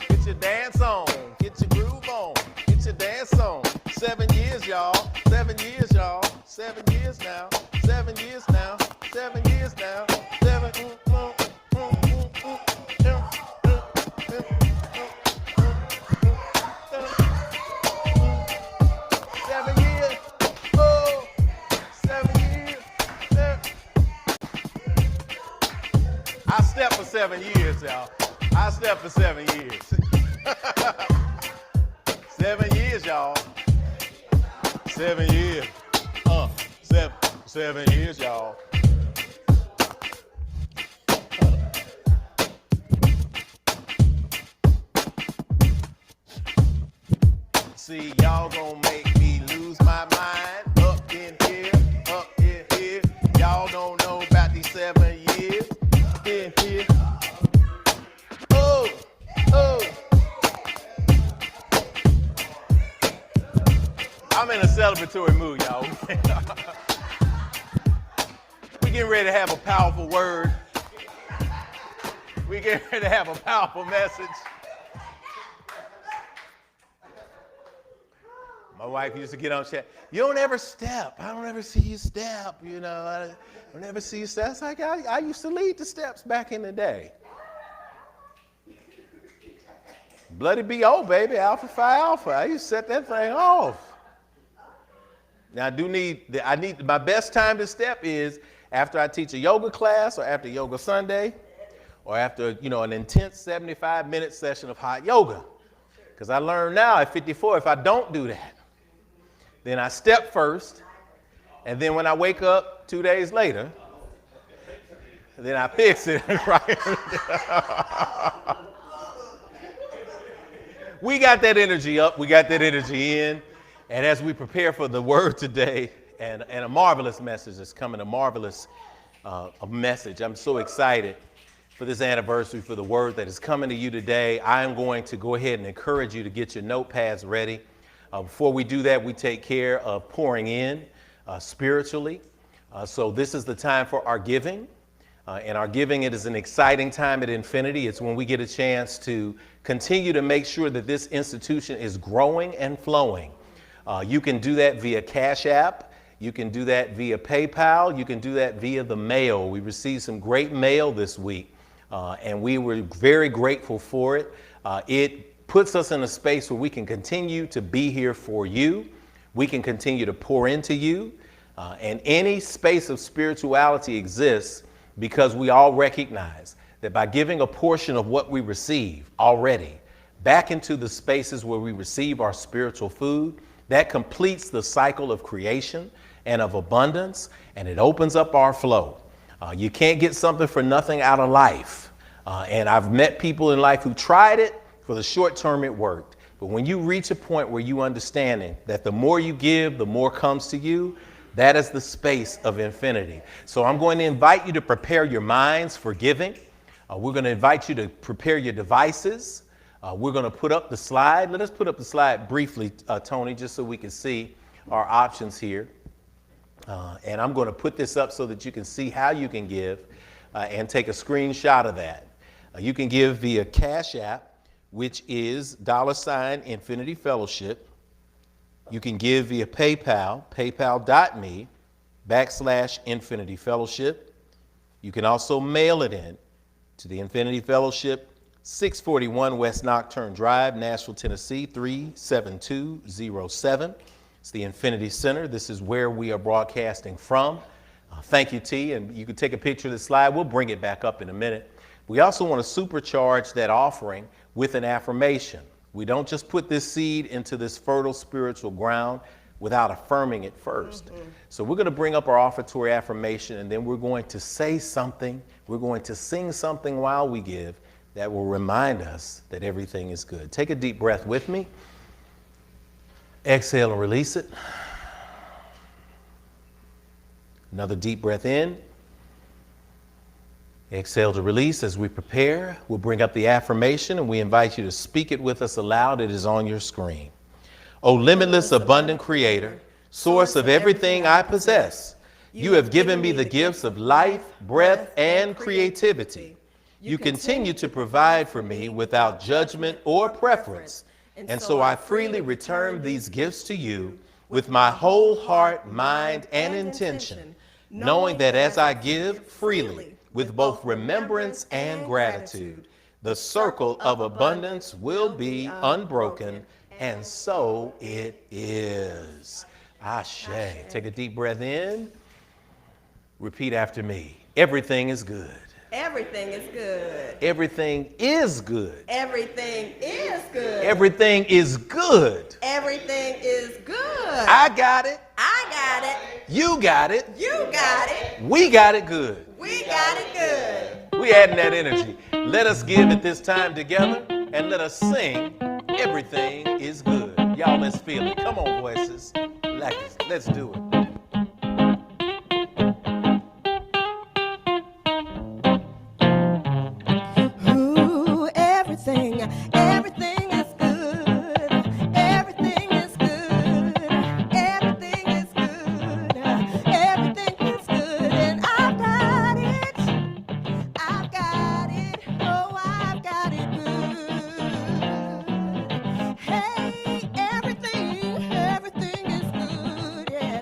Get your dance on. Get your groove on. Get your dance on. 7 years, y'all. 7 years, y'all. 7 years now. 7 years now. 7 years now. 7. 7 years. Oh, 7 years. I stepped for 7 years, y'all. I stepped for 7 years. 7 years, y'all. 7 years. 7 years, y'all. See, y'all gonna make me lose my mind up in here, up in here. Y'all don't know about these 7 years in here. Oh, oh. I'm in a celebratory mood, y'all. We getting ready to have a powerful word. We getting ready to have a powerful message. My wife used to get on chat. You don't ever step. I don't ever see you step. You know, I don't ever see you step. It's like I used to lead the steps back in the day. Bloody B.O., baby, Alpha Phi Alpha. I used to set that thing off. Now I need my best time to step is after I teach a yoga class or after Yoga Sunday or after, an intense 75-minute session of hot yoga. Because I learned now at 54, if I don't do that, then I step first, and then when I wake up 2 days later, then I fix it. Right? We got that energy up, we got that energy in, and as we prepare for the word today, and a marvelous message is coming, a marvelous message. I'm so excited for this anniversary, for the word that is coming to you today. I am going to go ahead and encourage you to get your notepads ready. Before we do that, we take care of pouring in spiritually. So this is the time for our giving. And our giving, it is an exciting time at Infinity. It's when we get a chance to continue to make sure that this institution is growing and flowing. You can do that via Cash App. You can do that via PayPal. You can do that via the mail. We received some great mail this week, and we were very grateful for it. It puts us in a space where we can continue to be here for you. We can continue to pour into you. And any space of spirituality exists because we all recognize that by giving a portion of what we receive already back into the spaces where we receive our spiritual food, that completes the cycle of creation and of abundance, and it opens up our flow. You can't get something for nothing out of life. And I've met people in life who tried it. For the short term, it worked. But when you reach a point where you understanding that the more you give, the more comes to you, that is the space of infinity. So I'm going to invite you to prepare your minds for giving. We're going to invite you to prepare your devices. We're going to put up the slide. Let us put up the slide briefly, Tony, just so we can see our options here. And I'm going to put this up so that you can see how you can give and take a screenshot of that. You can give via Cash App, which is $Infinity Fellowship. You can give via PayPal, paypal.me/Infinity Fellowship. You can also mail it in to the Infinity Fellowship, 641 West Nocturne Drive, Nashville, Tennessee, 37207. It's the Infinity Center. This is where we are broadcasting from. Thank you, T. And you can take a picture of the slide. We'll bring it back up in a minute. We also want to supercharge that offering with an affirmation. We don't just put this seed into this fertile spiritual ground without affirming it first. So we're going to bring up our offertory affirmation, and then we're going to say something. We're going to sing something while we give that will remind us that everything is good. Take a deep breath with me. Exhale and release it. Another deep breath in. Exhale to release. As we prepare, we'll bring up the affirmation and we invite you to speak it with us aloud. It is on your screen. O limitless, abundant Creator, source of everything I possess, you have given me the gifts of life, breath, and creativity. You continue to provide for me without judgment or preference. And so I freely return these gifts to you with my whole heart, mind, and intention, knowing that as I give freely, with both remembrance and gratitude, the circle of abundance will be unbroken, and so it is. Ashe. Take a deep breath in. Repeat after me. Everything is good. Everything is good. Everything is good. Everything is good. Everything is good. Everything is good. I got it. I got it. You got it. You got it. We got it good. We got it good. We adding that energy. Let us give at this time together and let us sing. Everything is good. Y'all, let's feel it. Come on, voices. Let's do it. Ooh, everything is good. Everything is good. Everything is good. Everything is good. And I've got it. I've got it. Oh, I've got it good. Hey, everything is good. Yeah.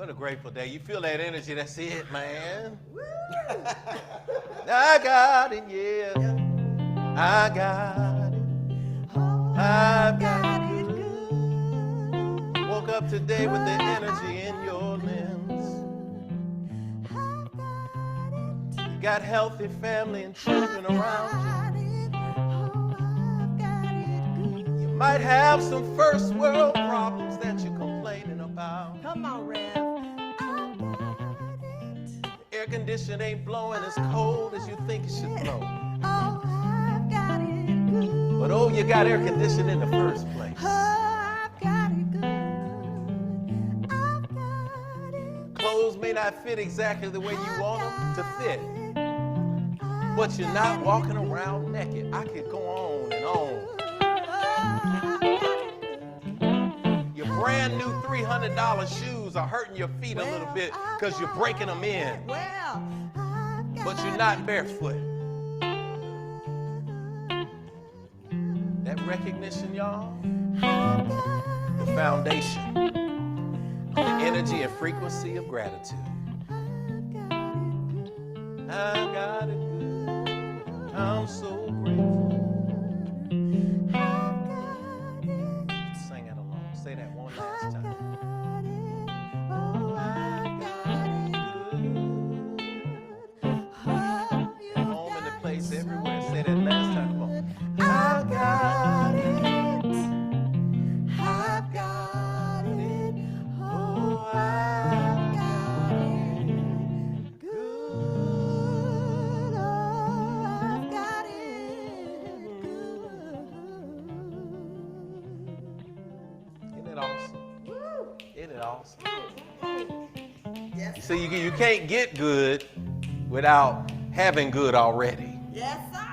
What a grateful day. You feel that energy, that's it, man. I got it, yeah. I got it. I've got it good. Woke up today with the energy in your limbs. You got healthy family and children around you. You might have some first world problems that you're complaining about. Come on, Rev. Air conditioning ain't blowing as cold as you think it should blow. Oh, I've got it good. But oh, you got air conditioning in the first place. Oh, I've got it good. I've got it. Clothes may not fit exactly the way you want them to fit, but you're not walking around naked. I could go on and on. Your brand new $300 shoes are hurting your feet a little bit because you're breaking them in, but you're not barefoot. That recognition, y'all, the foundation, the energy and frequency of gratitude. I got it good. I'm so grateful. Sing it along. Say that one last time. Home in the place everywhere. Say that last time. Come on. I got it. I've got it. Oh, I've got it good. Oh, I've got it good. Isn't it awesome? Isn't it awesome? You see, you can't get good without having good already. Yes, sir.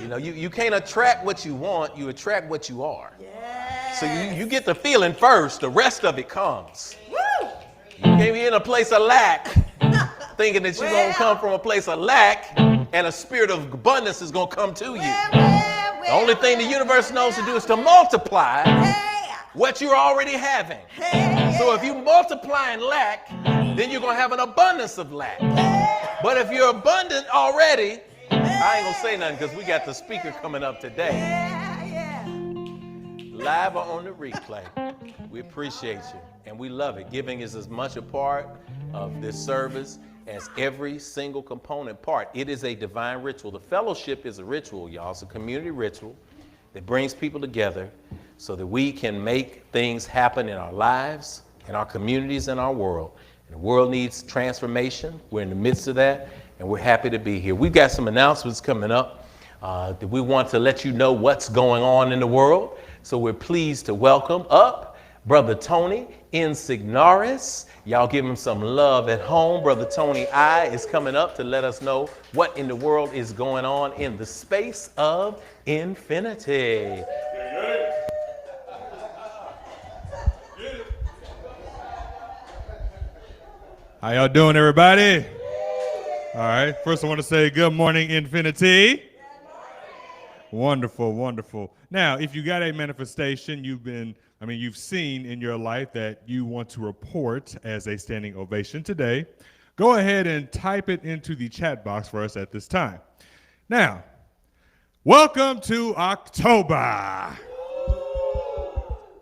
You know, you can't attract what you want, you attract what you are. Yes. So you get the feeling first, the rest of it comes. Woo. You can't be in a place of lack, thinking that you're going to come from a place of lack, and a spirit of abundance is going to come to you. The only thing the universe knows to do is to multiply what you're already having. So if you multiply in lack, then you're going to have an abundance of lack. But if you're abundant already, I ain't gonna say nothing because we got the speaker coming up today. Live or on the replay. We appreciate you and we love it. Giving is as much a part of this service as every single component part. It is a divine ritual. The fellowship is a ritual, y'all. It's a community ritual that brings people together so that we can make things happen in our lives, in our communities, in our world. And the world needs transformation. We're in the midst of that. And we're happy to be here. We've got some announcements coming up that we want to let you know what's going on in the world. So we're pleased to welcome up Brother Tony Insignaris. Y'all give him some love at home. Brother Tony I is coming up to let us know what in the world is going on in the space of infinity. How y'all doing, everybody? All right. First, I want to say good morning, Infinity. Wonderful, wonderful. Now, if you got a manifestation you've seen in your life that you want to report as a standing ovation today, go ahead and type it into the chat box for us at this time. Now, welcome to October.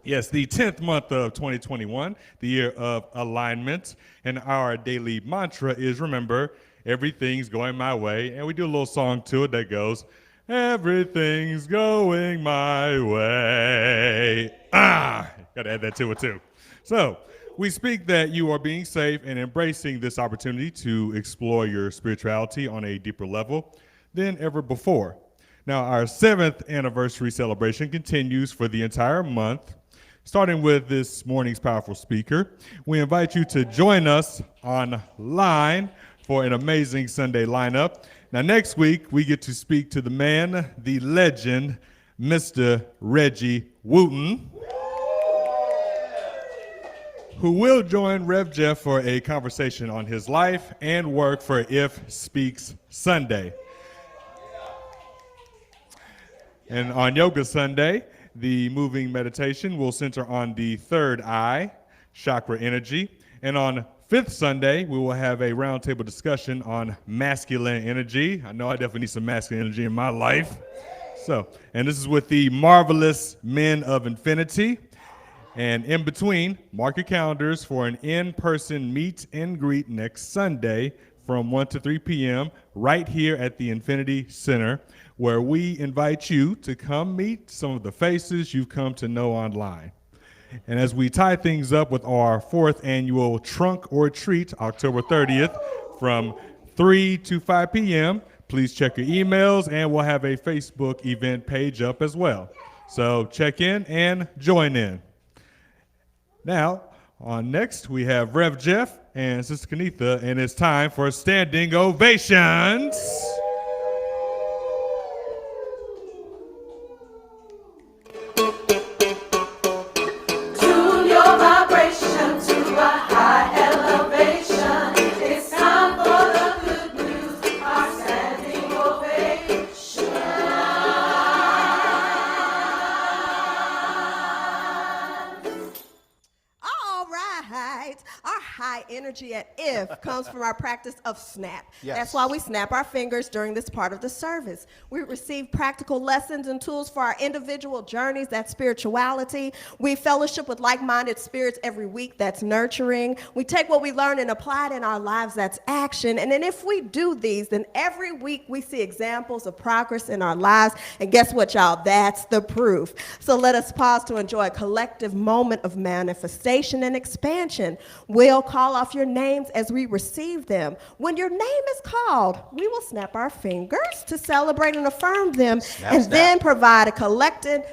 Yes, the 10th month of 2021, the year of alignment, and our daily mantra is, remember, everything's going my way, and we do a little song to it that goes, everything's going my way. Gotta add that to it too. So, we speak that you are being safe and embracing this opportunity to explore your spirituality on a deeper level than ever before. Now, our 7th anniversary celebration continues for the entire month. Starting with this morning's powerful speaker, we invite you to join us online for an amazing Sunday lineup. Now, next week, we get to speak to the man, the legend, Mr. Reggie Wooten, who will join Rev Jeff for a conversation on his life and work for If Speaks Sunday. And on Yoga Sunday, the moving meditation will center on the third eye, chakra energy. And on fifth Sunday, we will have a roundtable discussion on masculine energy. I know I definitely need some masculine energy in my life. And this is with the marvelous men of Infinity. And in between, mark your calendars for an in-person meet and greet next Sunday from 1 to 3 p.m. right here at the Infinity Center, where we invite you to come meet some of the faces you've come to know online. And as we tie things up with our 4th annual Trunk or Treat, October 30th, from 3 to 5 p.m., please check your emails, and we'll have a Facebook event page up as well. So check in and join in. Now, on next, we have Rev Jeff and Sister Kenitha, and it's time for standing ovations. Tune your vibration to a high elevation. It's time for the good news, our standing ovation. All right. Our high energy at IF comes from our practice of snap. Yes. That's why we snap our fingers during this part of the service. We receive practical lessons and tools for our individual journeys, that's spirituality. We fellowship with like-minded spirits every week, that's nurturing. We take what we learn and apply it in our lives, that's action. And then if we do these, then every week we see examples of progress in our lives. And guess what, y'all? That's the proof. So let us pause to enjoy a collective moment of manifestation and expansion. We'll call off your names as we receive them. When your name is called, we will snap our fingers to celebrate and affirm them, then provide a collective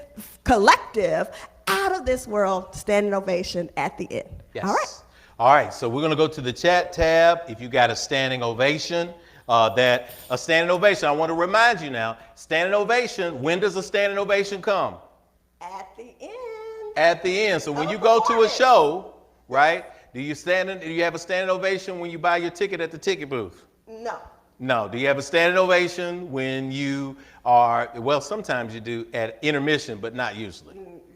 out of this world standing ovation at the end. Yes. All right. All right, so we're going to go to the chat tab. If you got a standing ovation, I want to remind you now, standing ovation, when does a standing ovation come? At the end. At the end. So when you go to a show, right, do you have a standing ovation when you buy your ticket at the ticket booth? No. No. Do you have a standing ovation when you are, well, sometimes you do at intermission, but not usually.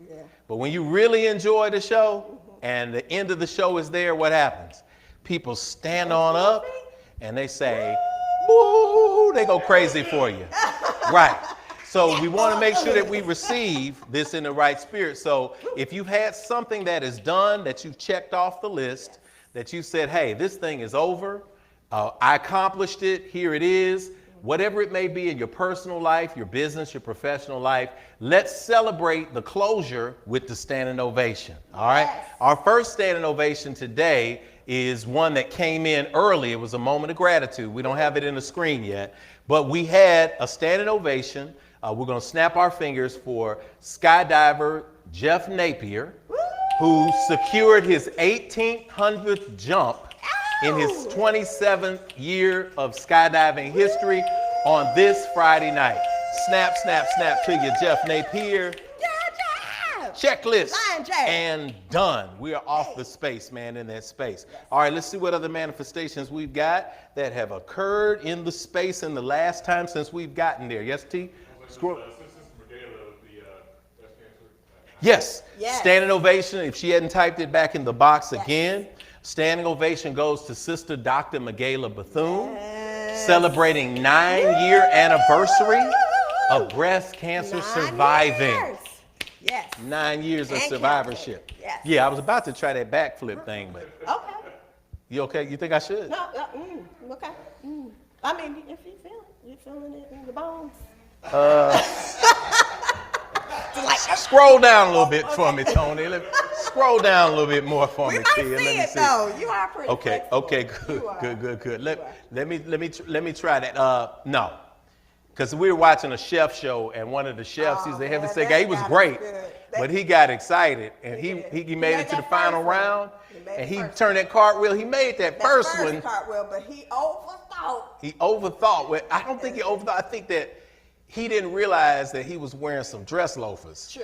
Yeah. But when you really enjoy the show and the end of the show is there, what happens? People stand on up and they say, woo, they go crazy for you. Right. So we want to make sure that we receive this in the right spirit. So if you've had something that is done, that you've checked off the list, that you said, hey, this thing is over, I accomplished it, here it is, whatever it may be in your personal life, your business, your professional life, let's celebrate the closure with the standing ovation. All right. Yes. Our first standing ovation today is one that came in early. It was a moment of gratitude. We don't have it in the screen yet, but we had a standing ovation. We're going to snap our fingers for skydiver Jeff Napier, who secured his 1,800th jump in his 27th year of skydiving history on this Friday night. Snap, snap, snap to you, Jeff Napier. Checklist and done. We are off the space, man, in that space. All right, let's see what other manifestations we've got that have occurred in the space in the last time since we've gotten there. Yes, T? Scroll. Yes. Standing ovation. If she hadn't typed it back in the box again, standing ovation goes to Sister Dr. Michaela Bethune, celebrating 9-year anniversary of breast cancer surviving. Yes. 9 years of survivorship. Yes. Yeah, I was about to try that backflip thing, but. Okay. You okay? You think I should? No, okay. I mean, if you feel it, you're feeling it in the bones. Scroll down a little bit for me, Tony. Scroll down a little bit more for me, T. We might see it though. You are pretty. Okay, good. Let me try that. No, because we were watching a chef show, and one of the chefs, he's a heavy set guy. He was great, but he got excited, and he made it to the final round, and he turned that cartwheel. He made that first one. Cartwheel, but he overthought. He overthought. Well, I don't think he overthought. I think that he didn't realize that he was wearing some dress loafers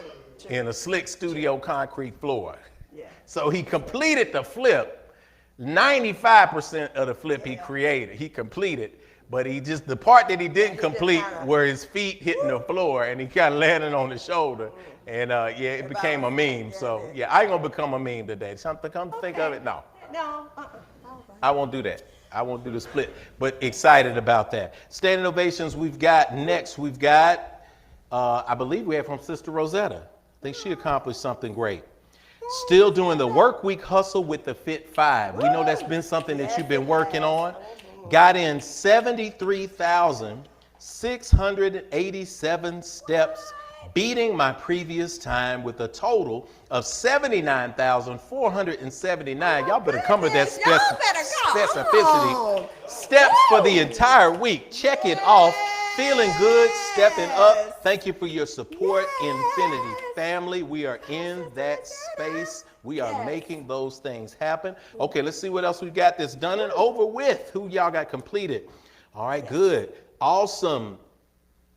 in a slick studio concrete floor. Yeah. So he completed the flip. 95% of the flip he completed, but the part that he didn't complete were his feet hitting the floor, and he kind of landed on his shoulder. And it became a meme. So I ain't gonna become a meme today. Something come to think of it, no. No, I won't do that. I won't do the split, but excited about that. Standing ovations we've got next. We've got, I believe we have from Sister Rosetta. I think she accomplished something great. Still doing the work week hustle with the Fit 5. We know that's been something that you've been working on. Got in 73,687 steps, beating my previous time with a total of 79,479. Y'all better come with that specificity. Steps for the entire week. Check it off. Feeling good, stepping up. Thank you for your support, Infinity family. We are in that space. We are making those things happen. Okay, let's see what else we've got that's done and over with. Who y'all got completed? All right, good. Awesome.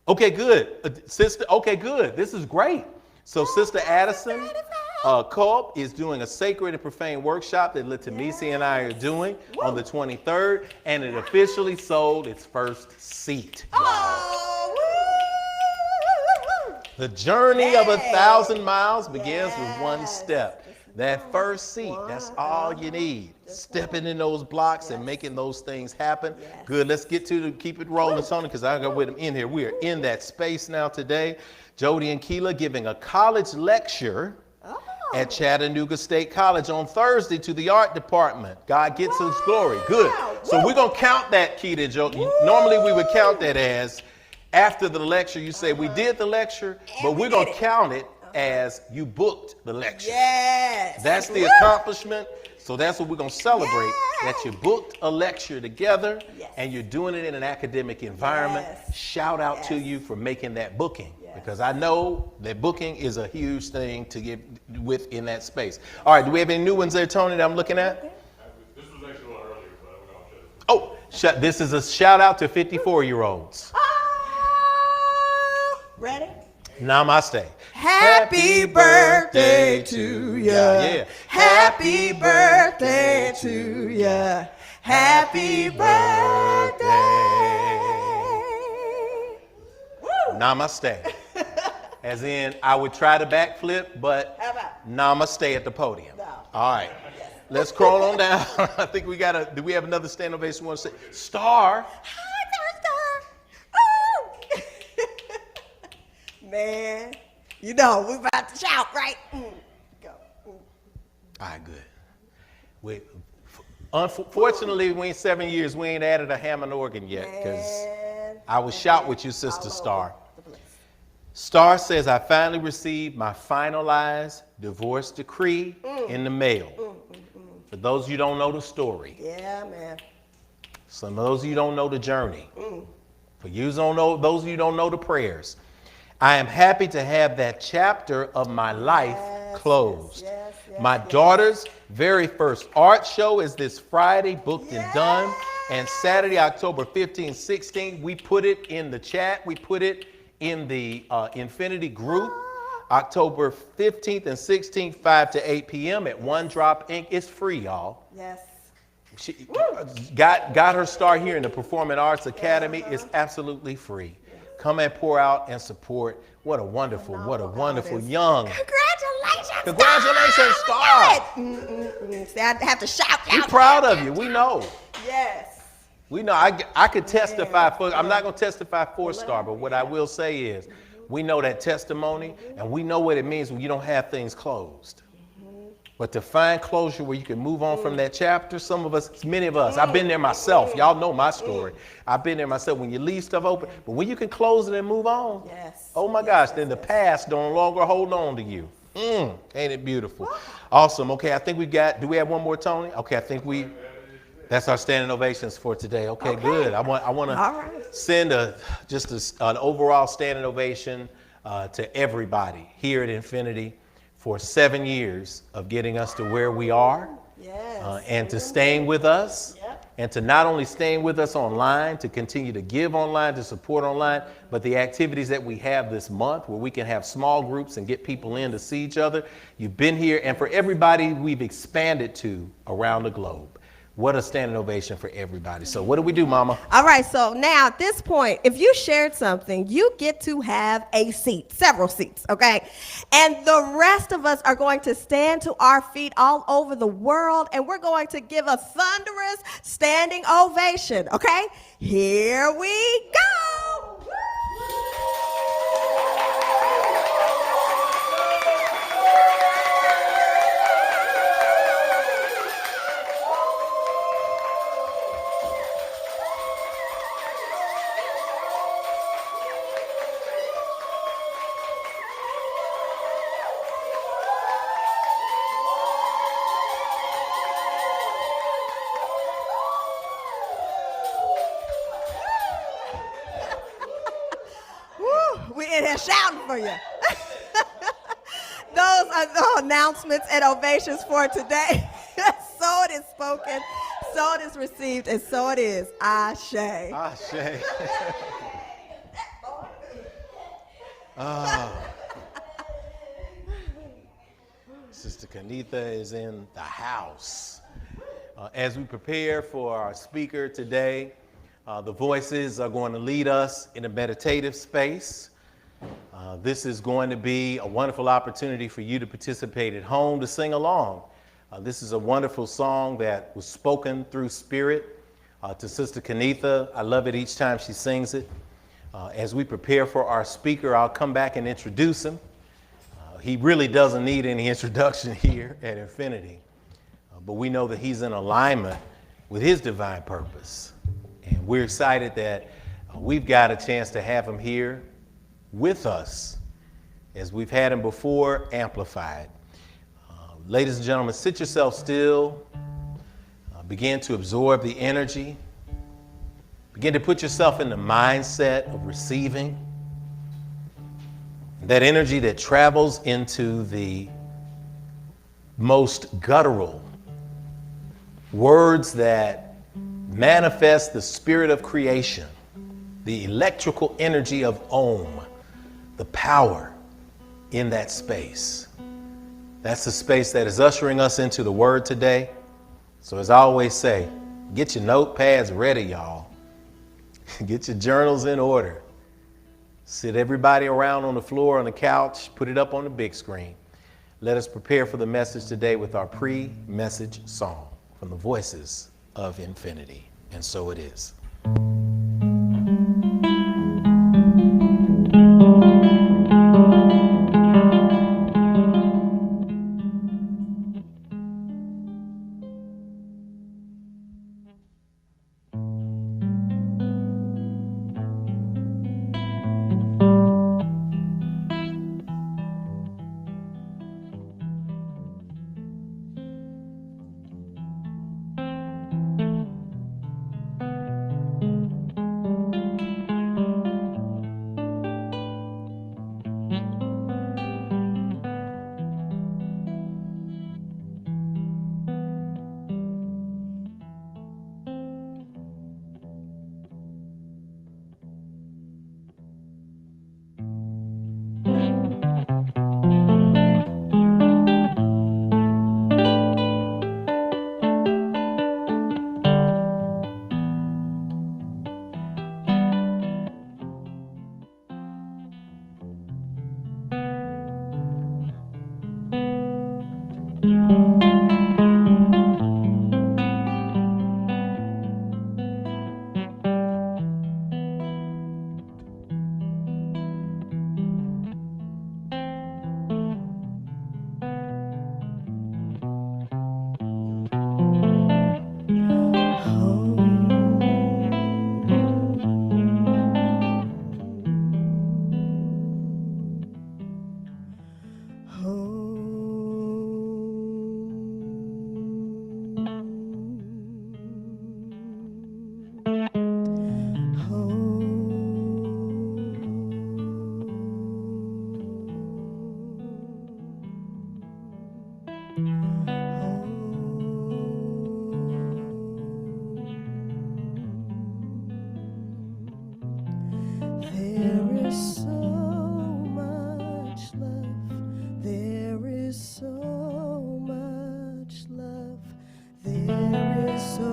Okay, good. Sister, okay, good. This is great. So Sister Addison Culp is doing a sacred and profane workshop that Litamisi and I are doing on the 23rd, and it officially sold its first seat. The journey of 1,000 miles begins with one step. That first seat, that's all you need. Stepping in those blocks and making those things happen. Good, let's get to keep it rolling, Tony, because I got with them in here. We are in that space now today. Jody and Keela giving a college lecture at Chattanooga State College on Thursday to the art department. God gets his glory. Good. So we're going to count that, Keita and Jody. Normally we would count that as after the lecture, you say we did the lecture, but we're going to count it as you booked the lecture. That's the accomplishment. So that's what we're going to celebrate, that you booked a lecture together and you're doing it in an academic environment. Shout out to you for making that booking, because I know that booking is a huge thing to get with in that space. All right, do we have any new ones there, Tony, that I'm looking at? This was actually one earlier, but we're going to show Oh, this is a shout out to 54-year-olds. Ready? Namaste. Happy birthday to ya. Yeah. Happy birthday to ya. Happy birthday. Namaste. As in, I would try to backflip, but namaste at the podium. No. All right. Let's crawl on down. I think we got do we have another stand ovation we want to say? Star. Man, you know, we're about to shout, right? Go. All right, good. Unfortunately, we in 7 years, we ain't added a Hammond organ yet, because I was shout with you, Sister Star. Star says, I finally received my finalized divorce decree in the mail. For those of you who don't know the story. Yeah, man. Some of those of you don't know the journey. For you don't know, those of you who don't know the prayers. I am happy to have that chapter of my life closed. My daughter's very first art show is this Friday, booked and done. And Saturday, October 15th, 16th, we put it in the chat. We put it in the Infinity group. October 15th and 16th, 5 to 8 p.m. at One Drop Inc. It's free, y'all. Yes. She got her start here in the Performing Arts Academy. It's absolutely free. Come and pour out and support. What a wonderful young. Congratulations, Star. See, I have to shout out. We're proud of you. We know. Yes. We know. I could testify for, I'm not going to testify for Star, but what I will say is we know that testimony, and we know what it means when you don't have things closed. But to find closure where you can move on from that chapter, some of us, many of us, I've been there myself. Y'all know my story. I've been there myself. When you leave stuff open, but when you can close it and move on, oh my gosh, then the past no longer hold on to you. Ain't it beautiful? Awesome. Okay, I think we got, do we have one more, Tony? Okay, I think that's our standing ovations for today. Okay, good. I want to send an overall standing ovation to everybody here at Infinity for 7 years of getting us to where we are, and to staying with us, and to not only staying with us online, to continue to give online, to support online, but the activities that we have this month where we can have small groups and get people in to see each other. You've been here, and for everybody we've expanded to around the globe. What a standing ovation for everybody. So what do we do, Mama? All right, so now at this point, if you shared something, you get to have a seat, several seats, okay? And the rest of us are going to stand to our feet all over the world, and we're going to give a thunderous standing ovation, okay? Here we go. We in here shouting for you. Those are the announcements and ovations for today. So it is spoken, so it is received, and so it is. Ashe. Ashe. Sister Kanitha is in the house. As we prepare for our speaker today, the voices are going to lead us in a meditative space. This is going to be a wonderful opportunity for you to participate at home, to sing along. This is a wonderful song that was spoken through spirit to Sister Kanitha. I love it each time she sings it. As we prepare for our speaker, I'll come back and introduce him. He really doesn't need any introduction here at Infinity, but we know that he's in alignment with his divine purpose. And we're excited that we've got a chance to have him here with us, as we've had him before, amplified. Ladies and gentlemen, sit yourself still. Begin to absorb the energy. Begin to put yourself in the mindset of receiving that energy that travels into the most guttural words that manifest the spirit of creation, the electrical energy of Om, the power in that space. That's the space that is ushering us into the word today. So as I always say, get your notepads ready, y'all. Get your journals in order. Sit everybody around on the floor, on the couch, put it up on the big screen. Let us prepare for the message today with our pre-message song from the voices of Infinity. And so it is. There is so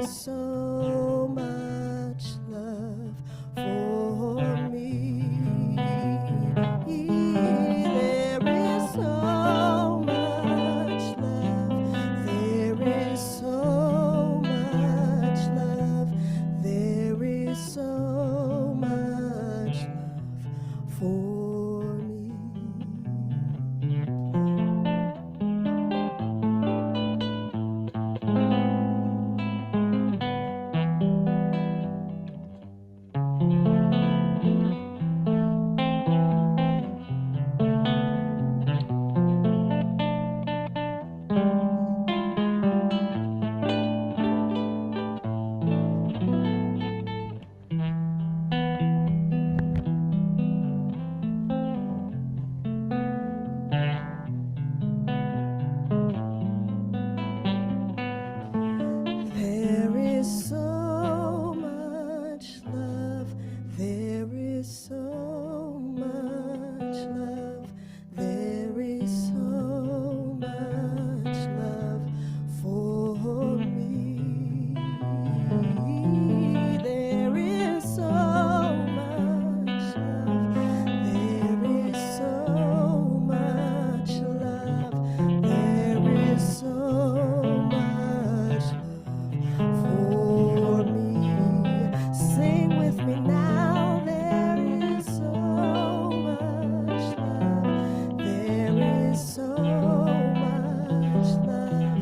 is so much love for me. There is so much love. There is so much love. There is so much love for me. There is so much love. There is so much love. There is so much love for me. There is so much love. There is so much love. There is so much love for me. Sing with me now. There is so much love. There is so much love.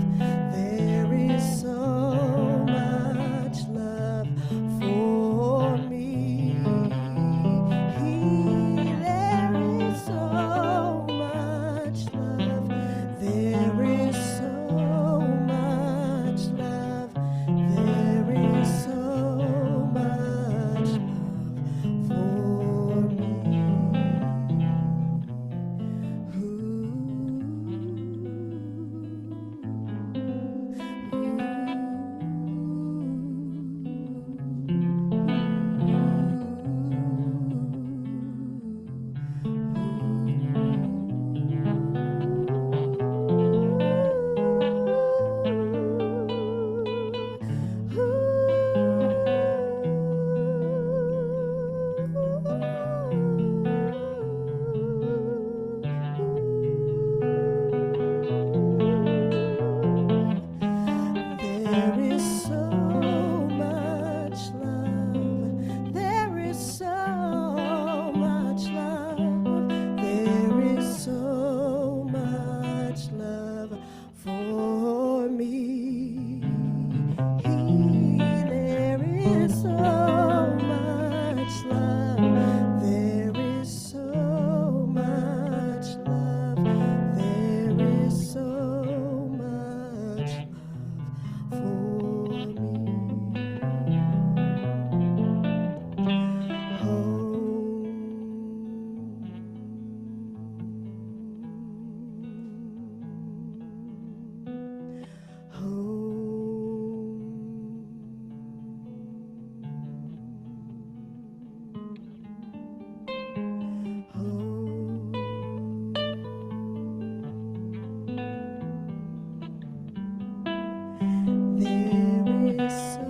There is so much love for me. There is so much love. There is so much love. There is so much love for me. There is so much love. There is so much love. There is so much love for me. There is so much love. There is so much love. There is so much love for me. There is so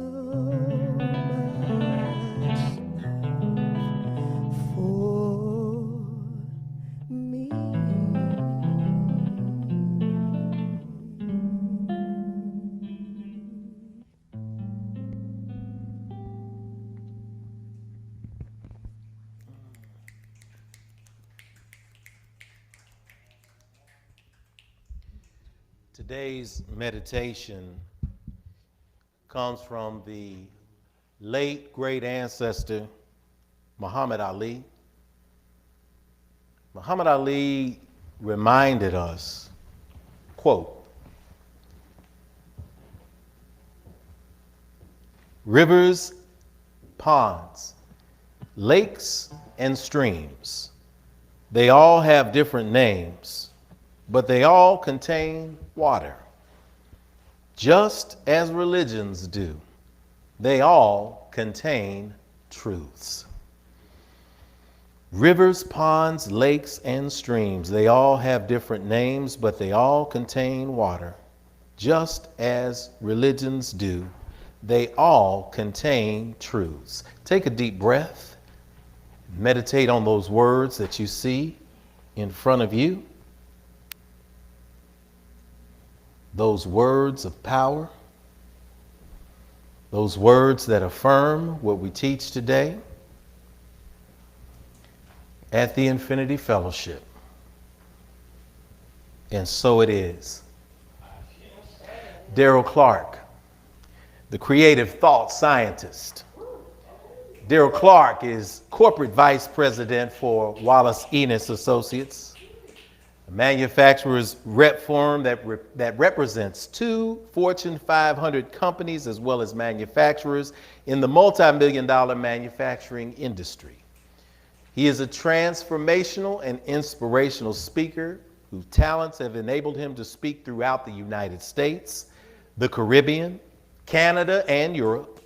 much love for me. Today's meditation comes from the late great ancestor Muhammad Ali. Muhammad Ali reminded us, quote, rivers, ponds, lakes, and streams, they all have different names, but they all contain water. Just as religions do, they all contain truths. Rivers, ponds, lakes, and streams, they all have different names, but they all contain water. Just as religions do, They all contain truths. Take a deep breath. Meditate on those words that you see in front of you. Those words of power. Those words that affirm what we teach today at the Infinity Fellowship. And so it is. Darryl Clark, the creative thought scientist. Darryl Clark is corporate vice president for Wallace Enos Associates, a manufacturer's rep firm that represents 2 Fortune 500 companies as well as manufacturers in the multi-million-dollar manufacturing industry. He is a transformational and inspirational speaker whose talents have enabled him to speak throughout the United States, the Caribbean, Canada, and Europe.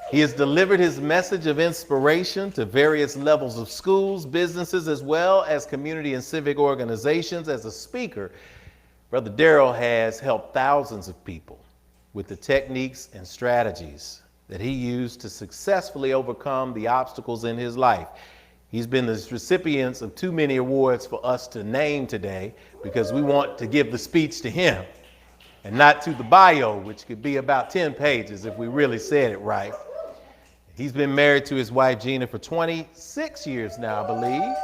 He has delivered his message of inspiration to various levels of schools, businesses, as well as community and civic organizations. As a speaker, Brother Darryl has helped thousands of people with the techniques and strategies that he used to successfully overcome the obstacles in his life. He's been the recipient of too many awards for us to name today because we want to give the speech to him and not to the bio, which could be about 10 pages if we really said it right. He's been married to his wife, Gina, for 26 years now, I believe.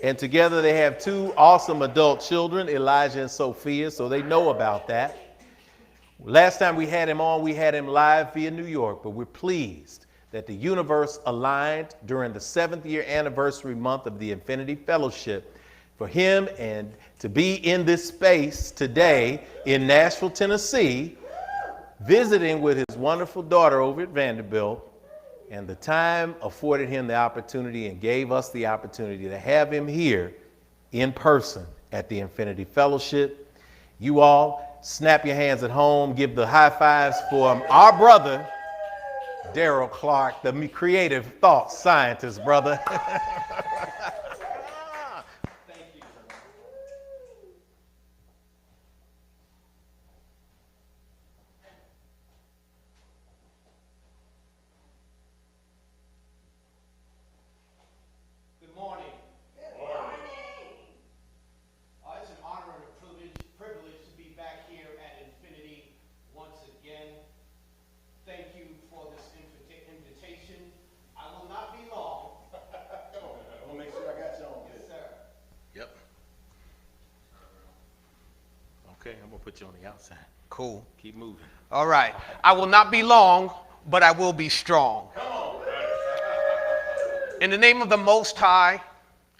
And together they have 2 awesome adult children, Elijah and Sophia, so they know about that. Last time we had him live via New York, but we're pleased that the universe aligned during the 7th year anniversary month of the Infinity Fellowship for him and to be in this space today in Nashville, Tennessee, visiting with his wonderful daughter over at Vanderbilt. And the time afforded him the opportunity and gave us the opportunity to have him here in person at the Infinity Fellowship. You all snap your hands at home, give the high fives for our brother, Darryl Clark, the creative thought scientist, brother. Okay, I'm gonna put you on the outside. Cool. Keep moving. All right. I will not be long, but I will be strong. Come on. In the name of the Most High,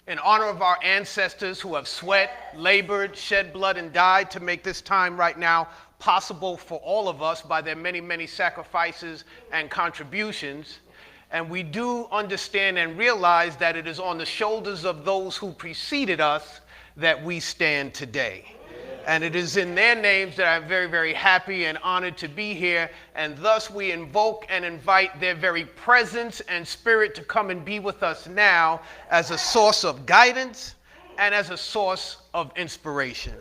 in honor of our ancestors who have sweat, labored, shed blood, and died to make this time right now possible for all of us by their many, many sacrifices and contributions. And we do understand and realize that it is on the shoulders of those who preceded us that we stand today. And it is in their names that I'm very, very happy and honored to be here. And thus we invoke and invite their very presence and spirit to come and be with us now as a source of guidance and as a source of inspiration.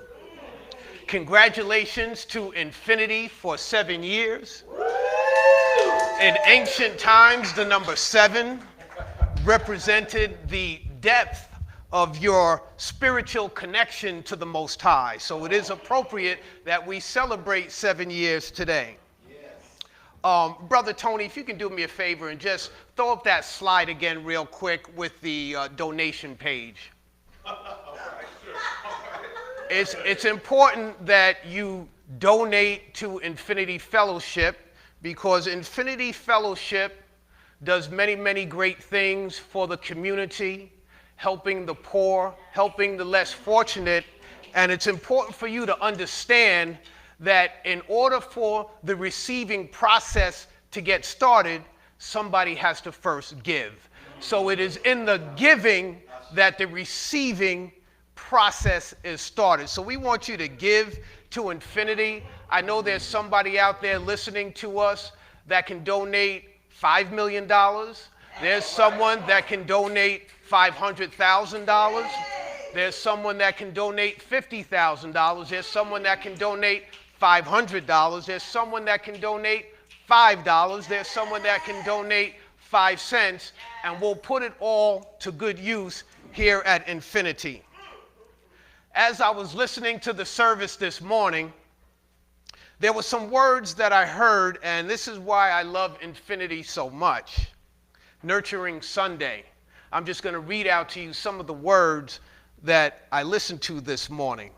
Congratulations to Infinity for 7 years. In ancient times, the number 7 represented the depth of your spiritual connection to the Most High. So it is appropriate that we celebrate 7 years today. Yes. Brother Tony, if you can do me a favor and just throw up that slide again real quick with the donation page. It's important that you donate to Infinity Fellowship because Infinity Fellowship does many, many great things for the community, helping the poor, helping the less fortunate. And it's important for you to understand that in order for the receiving process to get started, somebody has to first give. So it is in the giving that the receiving process is started. So we want you to give to Infinity. I know there's somebody out there listening to us that can donate $5 million. There's someone that can donate $500,000. There's someone that can donate $50,000. There's someone that can donate $500. There's someone that can donate $5. There's someone that can donate 5 cents, and we'll put it all to good use here at Infinity. As I was listening to the service this morning, there were some words that I heard, and this is why I love Infinity so much. Nurturing Sunday. I'm just going to read out to you some of the words that I listened to this morning.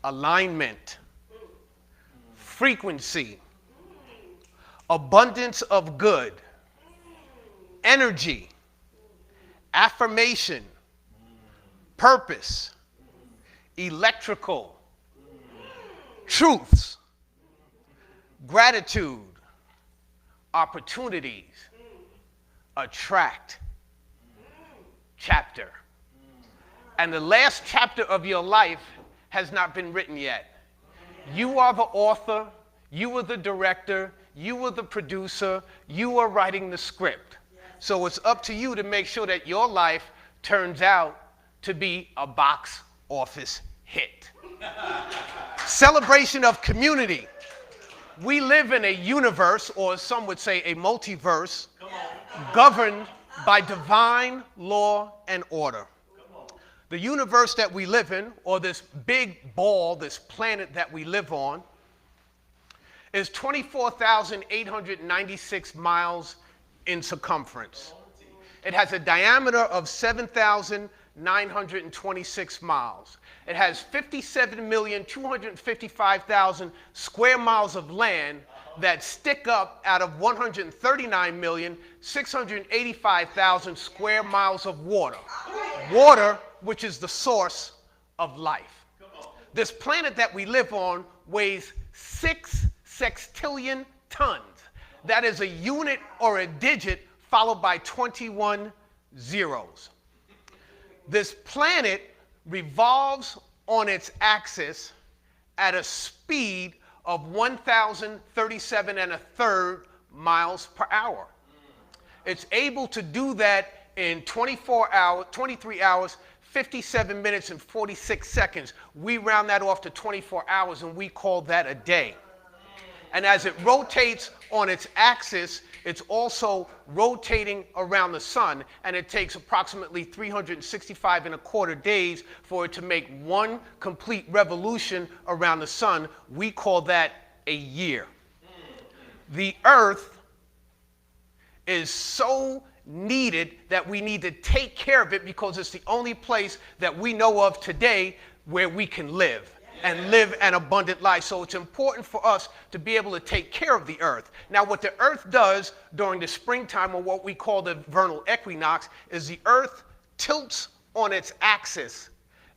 Alignment, frequency, abundance of good, energy, affirmation, purpose, electrical, truths, gratitude, opportunities, attract, chapter. And the last chapter of your life has not been written yet. You are the author, you are the director, you are the producer, you are writing the script. So it's up to you to make sure that your life turns out to be a box office hit. Celebration of community. We live in a universe, or some would say a multiverse, governed by divine law and order. The universe that we live in, or this big ball, this planet that we live on, is 24,896 miles in circumference. It has a diameter of 7,926 miles. It has 57,255,000 square miles of land that stick up out of 139,685,000 square miles of water. Water, which is the source of life. This planet that we live on weighs 6 sextillion tons. That is a unit or a digit followed by 21 zeros. This planet revolves on its axis at a speed of 1,037 1/3 miles per hour. It's able to do that in 23 hours, 57 minutes, and 46 seconds. We round that off to 24 hours, and we call that a day. And as it rotates on its axis, it's also rotating around the sun, and it takes approximately 365 1/4 days for it to make one complete revolution around the sun. We call that a year. The earth is so needed that we need to take care of it because it's the only place that we know of today where we can live and live an abundant life. So it's important for us to be able to take care of the earth. Now, what the earth does during the springtime, or what we call the vernal equinox, is the earth tilts on its axis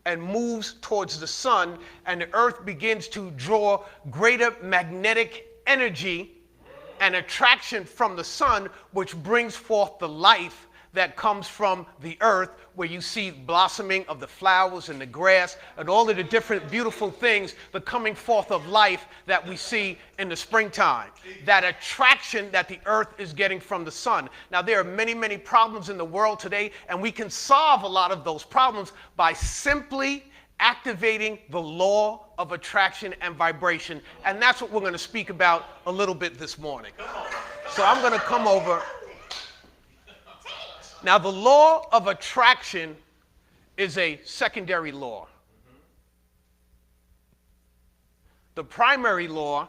and moves towards the sun, and the earth begins to draw greater magnetic energy and attraction from the sun, which brings forth the life that comes from the earth, where you see blossoming of the flowers and the grass and all of the different beautiful things, the coming forth of life that we see in the springtime. That attraction that the earth is getting from the sun. Now, there are many, many problems in the world today, and we can solve a lot of those problems by simply activating the law of attraction and vibration. And that's what we're going to speak about a little bit this morning. So I'm going to come over. Now, the law of attraction is a secondary law. The primary law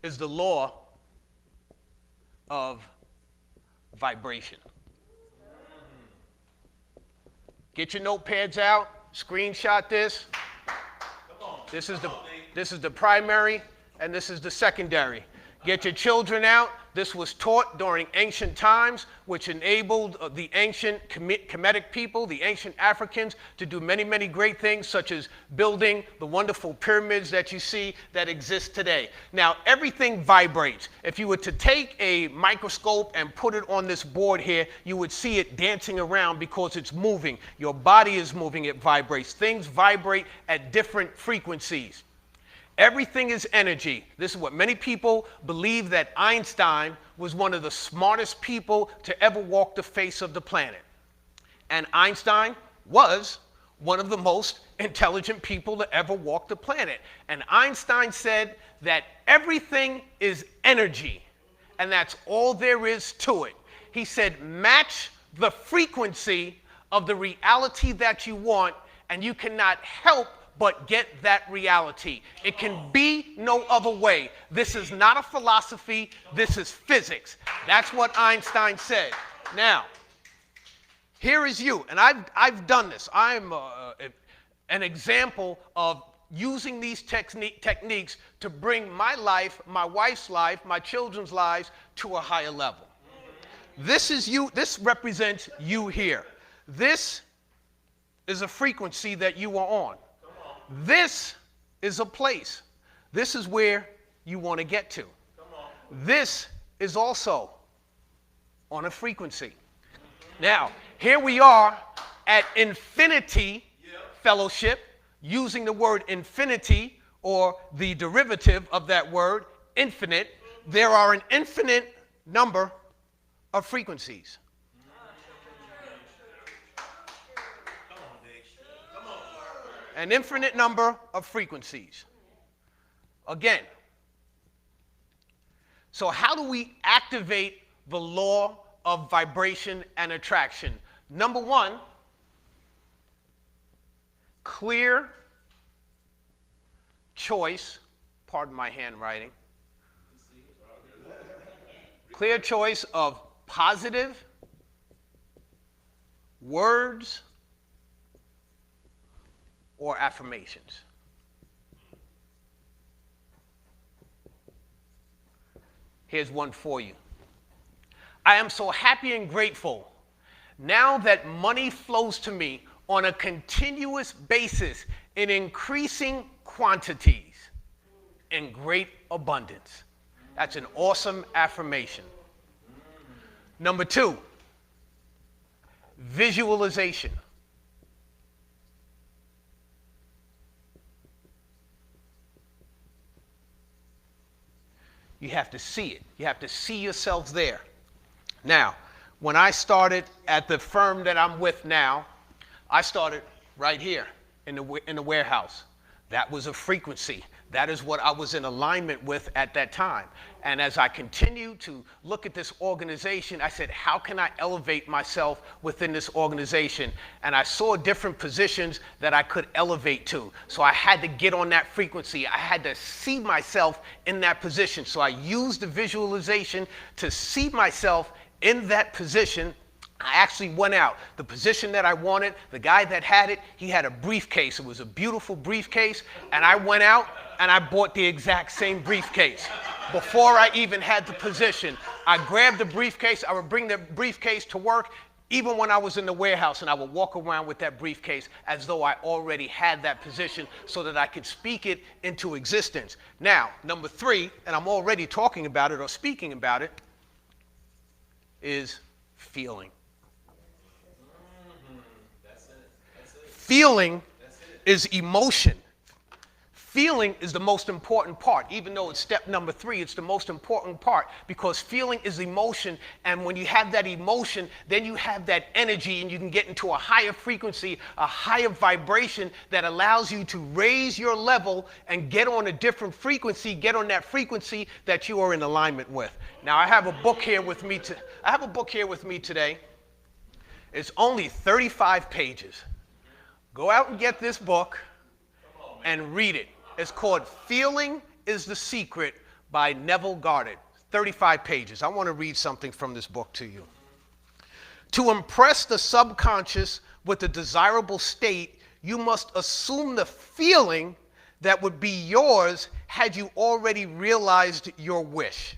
is the law of vibration. Get your notepads out, screenshot this. This is the primary, and this is the secondary. Get your children out. This was taught during ancient times, which enabled the ancient Kemetic people, the ancient Africans, to do many, many great things, such as building the wonderful pyramids that you see that exist today. Now, everything vibrates. If you were to take a microscope and put it on this board here, you would see it dancing around because it's moving. Your body is moving, it vibrates. Things vibrate at different frequencies. Everything is energy. This is what many people believe, that Einstein was one of the smartest people to ever walk the face of the planet. And Einstein was one of the most intelligent people to ever walk the planet. And Einstein said that everything is energy, and that's all there is to it. He said, match the frequency of the reality that you want, and you cannot help but get that reality. It can be no other way. This is not a philosophy, this is physics. That's what Einstein said. Now, here is you, and I've done this. I'm an example of using these techniques to bring my life, my wife's life, my children's lives to a higher level. This is you. This represents you here. This is a frequency that you are on. This is a place. This is where you want to get to. This is also on a frequency. Now, here we are at Infinity Fellowship, using the word infinity or the derivative of that word, infinite. There are an infinite number of frequencies. An infinite number of frequencies. Again, so how do we activate the law of vibration and attraction? Number one, clear choice, pardon my handwriting, clear choice of positive words or affirmations. Here's one for you. I am so happy and grateful now that money flows to me on a continuous basis in increasing quantities in great abundance. That's an awesome affirmation. Number two, visualization. You have to see it. You have to see yourself there. Now, when I started at the firm that I'm with now, I started right here in the warehouse. That was a frequency. That is what I was in alignment with at that time. And as I continued to look at this organization, I said, how can I elevate myself within this organization? And I saw different positions that I could elevate to. So I had to get on that frequency. I had to see myself in that position. So I used the visualization to see myself in that position. I actually went out. The position that I wanted, the guy that had it, he had a briefcase. It was a beautiful briefcase. And I went out and I bought the exact same briefcase. Before I even had the position, I grabbed the briefcase. I would bring the briefcase to work even when I was in the warehouse, and I would walk around with that briefcase as though I already had that position so that I could speak it into existence. Now, number three, and I'm already talking about it or speaking about it, is feeling. Feeling is emotion. Feeling is the most important part. Even though it's step number three, it's the most important part because feeling is emotion. And when you have that emotion, then you have that energy and you can get into a higher frequency, a higher vibration that allows you to raise your level and get on a different frequency, get on that frequency that you are in alignment with. Now, I have a book here with me today. It's only 35 pages. Go out and get this book and read it. It's called Feeling is the Secret by Neville Goddard. 35 pages. I want to read something from this book to you. To impress the subconscious with a desirable state, you must assume the feeling that would be yours had you already realized your wish.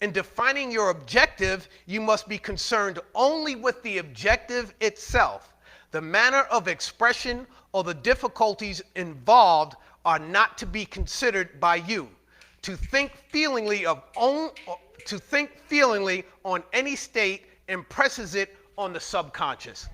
In defining your objective, you must be concerned only with the objective itself. The manner of expression or the difficulties involved are not to be considered by you. To think feelingly on any state impresses it on the subconscious.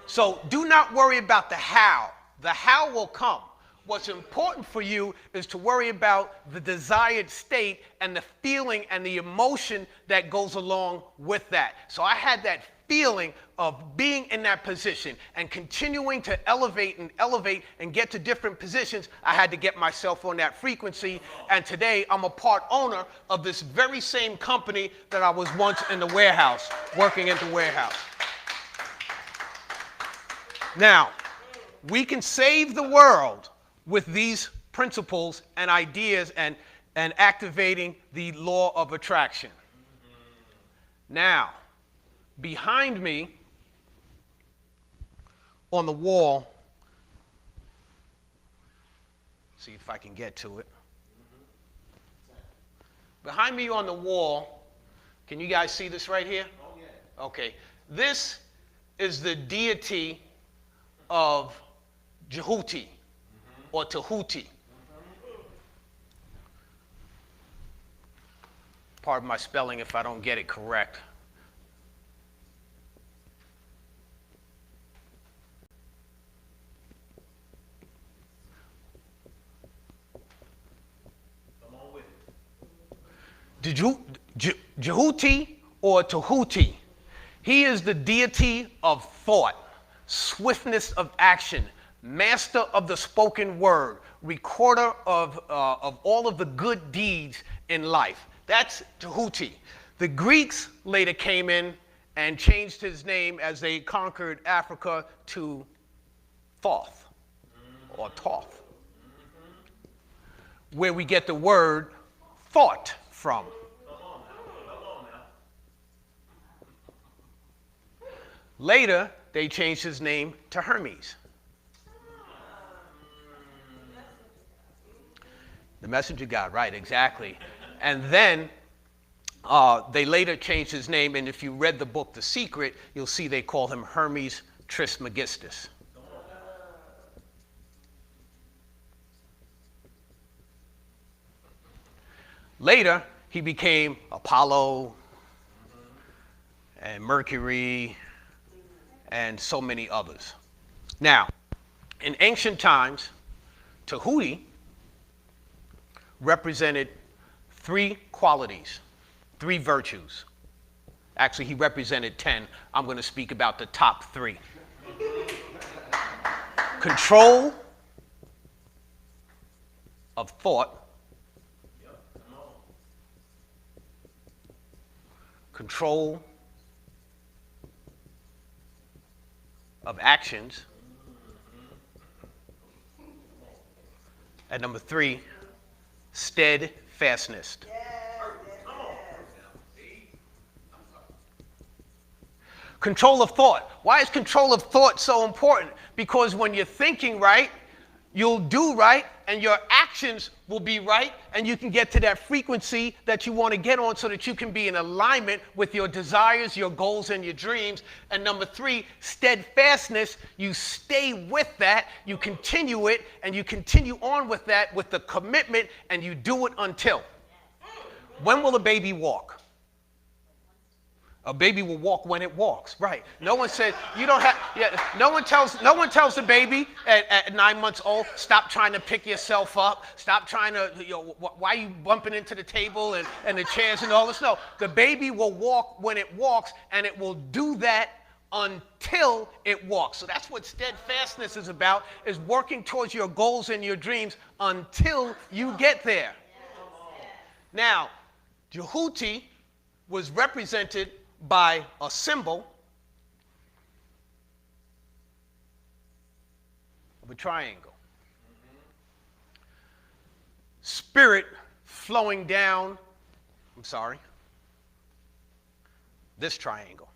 So do not worry about the how. The how will come. What's important for you is to worry about the desired state and the feeling and the emotion that goes along with that. So I had that feeling of being in that position and continuing to elevate and get to different positions, I had to get myself on that frequency. And today I'm a part owner of this very same company that I was once in the warehouse, working in the warehouse. Now, we can save the world with these principles and ideas and activating the law of attraction. Now, behind me on the wall, see if I can get to it. Behind me on the wall, can you guys see this right here? Oh, yeah. Okay. This is the deity of Jehuti or Tahuti. Pardon my spelling if I don't get it correct. Come on with it. Jehuti or Tahuti. He is the deity of thought, swiftness of action, master of the spoken word, recorder of all of the good deeds in life. That's Tahuti. The Greeks later came in and changed his name as they conquered Africa to Thoth, or Thoth, where we get the word thought from. Later, they changed his name to Hermes. The messenger God, right, exactly. And then they later changed his name, and if you read the book The Secret, you'll see they call him Hermes Trismegistus. Later, he became Apollo and Mercury and so many others. Now, in ancient times, Tahuti represented 3 qualities, 3 virtues. Actually, he represented 10. I'm going to speak about the top 3. Control of thought. Control of actions. And number 3, steadfastness. Control of thought. Why is control of thought so important? Because when you're thinking right, you'll do right, and your actions will be right, and you can get to that frequency that you want to get on so that you can be in alignment with your desires, your goals, and your dreams. And number 3, steadfastness. You stay with that, you continue it, and you continue on with that with the commitment, and you do it until. When will a baby walk? A baby will walk when it walks, right? No one says you don't have. Yeah, no one tells the baby at 9 months old, stop trying to pick yourself up, stop trying to, why are you bumping into the table and the chairs and all this? No, the baby will walk when it walks, and it will do that until it walks. So that's what steadfastness is about: is working towards your goals and your dreams until you get there. Now, Jehuti was represented by a symbol of a triangle. Spirit flowing down, this triangle.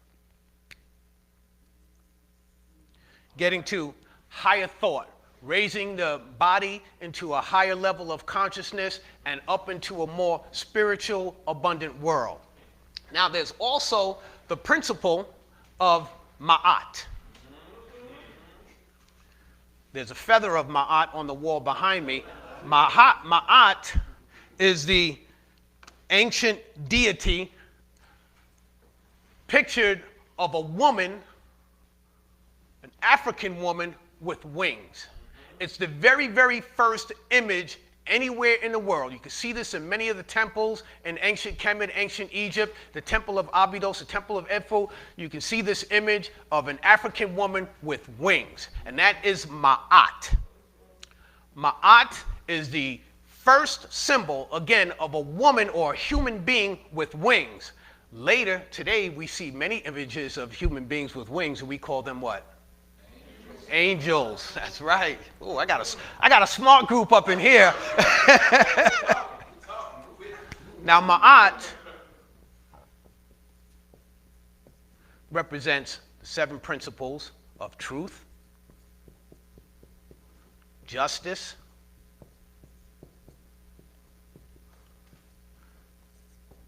Getting to higher thought, raising the body into a higher level of consciousness and up into a more spiritual, abundant world. Now, there's also the principle of Ma'at. There's a feather of Ma'at on the wall behind me. Ma'at is the ancient deity pictured of a woman, an African woman with wings. It's the very, very first image anywhere in the world. You can see this in many of the temples in ancient Kemet, ancient Egypt, the temple of Abydos, the temple of Edfu. You can see this image of an African woman with wings, and that is Ma'at. Ma'at is the first symbol, again, of a woman or a human being with wings. Later, today, we see many images of human beings with wings, and we call them what? Angels. That's right. Oh, I got a smart group up in here. Now, Ma'at represents the 7 principles of truth, justice,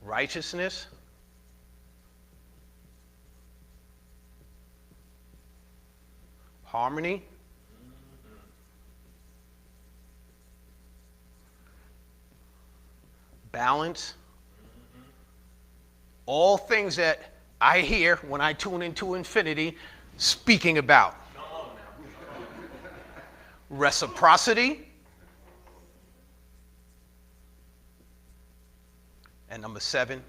righteousness, harmony, balance, all things that I hear when I tune into infinity speaking about. Reciprocity, and number 7,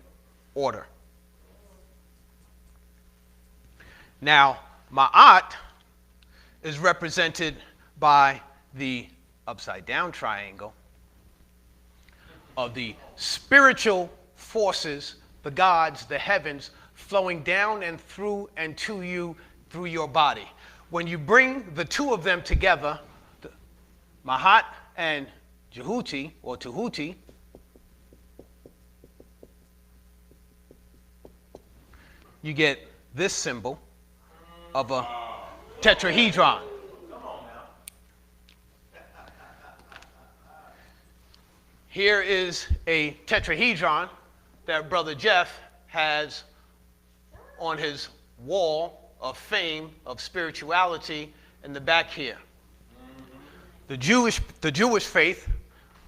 order. Now, Ma'at is represented by the upside down triangle of the spiritual forces, the gods, the heavens, flowing down and through and to you through your body. When you bring the 2 of them together, Ma'at and Jehuti, or Tehuti, you get this symbol of a tetrahedron. Here is a tetrahedron that Brother Jeff has on his wall of fame, of spirituality, in the back here. The Jewish faith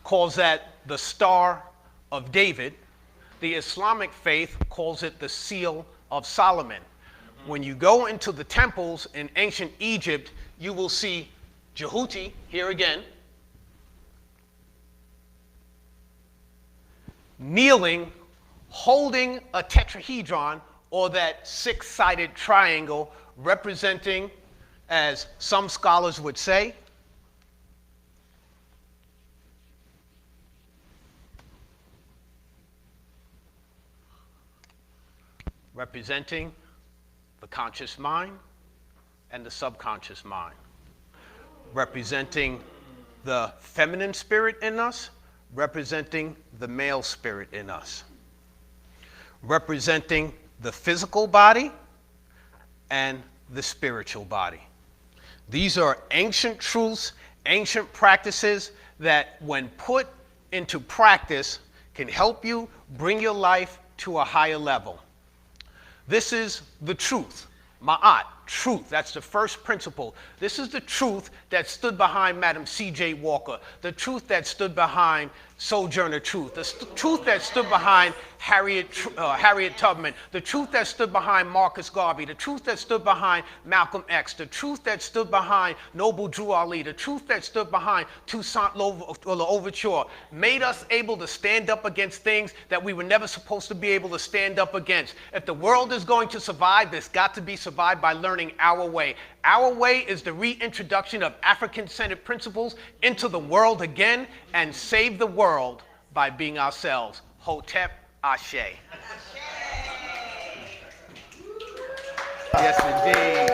calls that the Star of David. The Islamic faith calls it the Seal of Solomon. When you go into the temples in ancient Egypt, you will see Jehuti, here again, kneeling, holding a tetrahedron, or that 6-sided triangle, representing, as some scholars would say, representing the conscious mind and the subconscious mind, representing the feminine spirit in us, representing the male spirit in us, representing the physical body and the spiritual body. These are ancient truths, ancient practices that, when put into practice, can help you bring your life to a higher level. This is the truth. Ma'at, truth. That's the first principle. This is the truth that stood behind Madam C.J. Walker, the truth that stood behind Sojourner Truth, the truth that stood behind Harriet Tubman, the truth that stood behind Marcus Garvey, the truth that stood behind Malcolm X, the truth that stood behind Noble Drew Ali, the truth that stood behind Toussaint Louverture, made us able to stand up against things that we were never supposed to be able to stand up against. If the world is going to survive, it's got to be survived by learning our way. Our way is the reintroduction of African-centered principles into the world again, and save the world by being ourselves. Hotep, Ashe. Yes, indeed.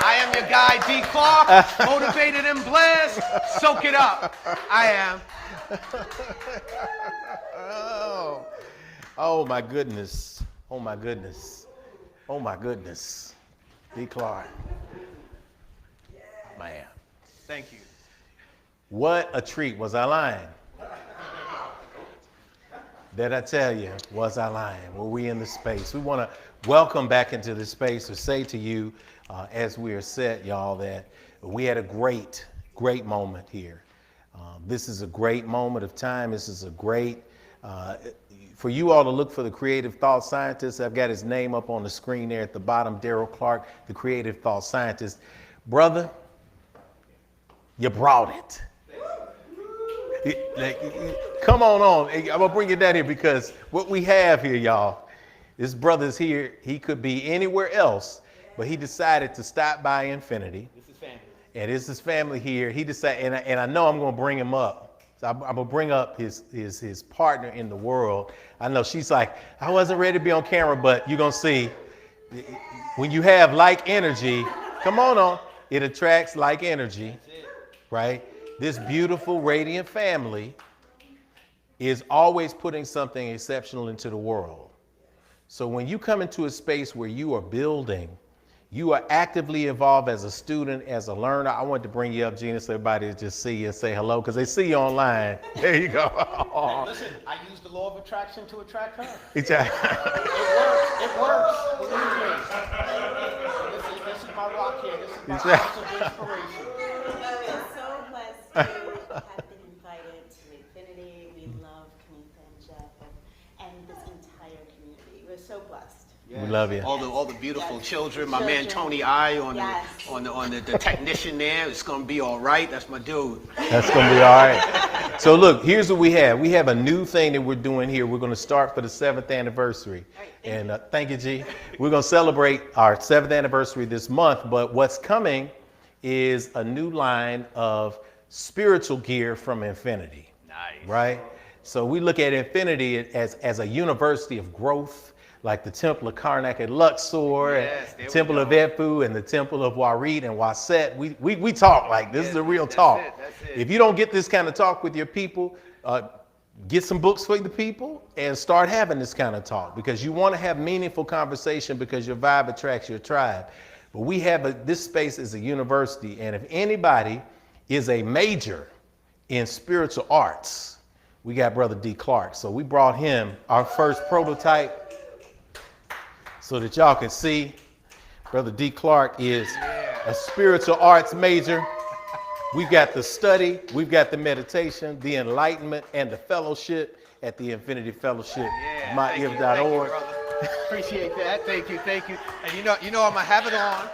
I am your guy, D. Clark, motivated and blessed. Soak it up. I am. Oh my goodness. Oh my goodness. Oh my goodness. D. Clark. Man. Thank you. What a treat. Was I lying? Did I tell you, was I lying? Were we in the space? We want to welcome back into the space to say to you, as we are set, y'all, that we had a great moment here. This is a great moment of time. This is a great, for you all to look for the creative thought scientist. I've got his name up on the screen there at the bottom, Darryl Clark, the creative thought scientist. Brother, you brought it. Come on. I'm gonna bring it down here because what we have here, y'all, this brother's here. He could be anywhere else, but he decided to stop by Infinity. This is family. And this is family here. He decided, and I know I'm gonna bring him up. So I'm gonna bring up his partner in the world. I know she's like, I wasn't ready to be on camera, but you're gonna see when you have like energy, come on, it attracts like energy, right? This beautiful, radiant family is always putting something exceptional into the world. So when you come into a space where you are building, you are actively involved as a student, as a learner. I wanted to bring you up, Gina, so everybody to just see you and say hello, because they see you online. There you go. Listen, I use the law of attraction to attract her. Exactly. It works. Believe me. This is my rock here. This is my source of inspiration. We're so blessed to have been invited to Infinity. We love Kamitha and Jeff and this entire community. We're so blessed. We love you. All the beautiful children. My man Tony I on the technician there. It's gonna be all right. That's my dude. That's going to be all right. So look, here's what we have. We have a new thing that we're doing here. We're going to start for the 7th anniversary. And thank you, G. We're going to celebrate our 7th anniversary this month. But what's coming is a new line of spiritual gear from Infinity. Nice. Right? So we look at Infinity as a university of growth, like the Temple of Karnak at Luxor, Yes, and the Temple of Edfu, and the Temple of Warit and Waset. We talk like this is the real talk. That's it. If you don't get this kind of talk with your people, get some books for the people and start having this kind of talk, because you want to have meaningful conversation, because your vibe attracts your tribe. But we have this space is a university, and if anybody is a major in spiritual arts, we got Brother D. Clark. So we brought him our first prototype so that y'all can see. Brother D. Clark is a spiritual arts major. We've got the study, we've got the meditation, the enlightenment, and the fellowship at the Infinity Fellowship, myear.org. Appreciate that. Thank you. And you know, I'm gonna have it on.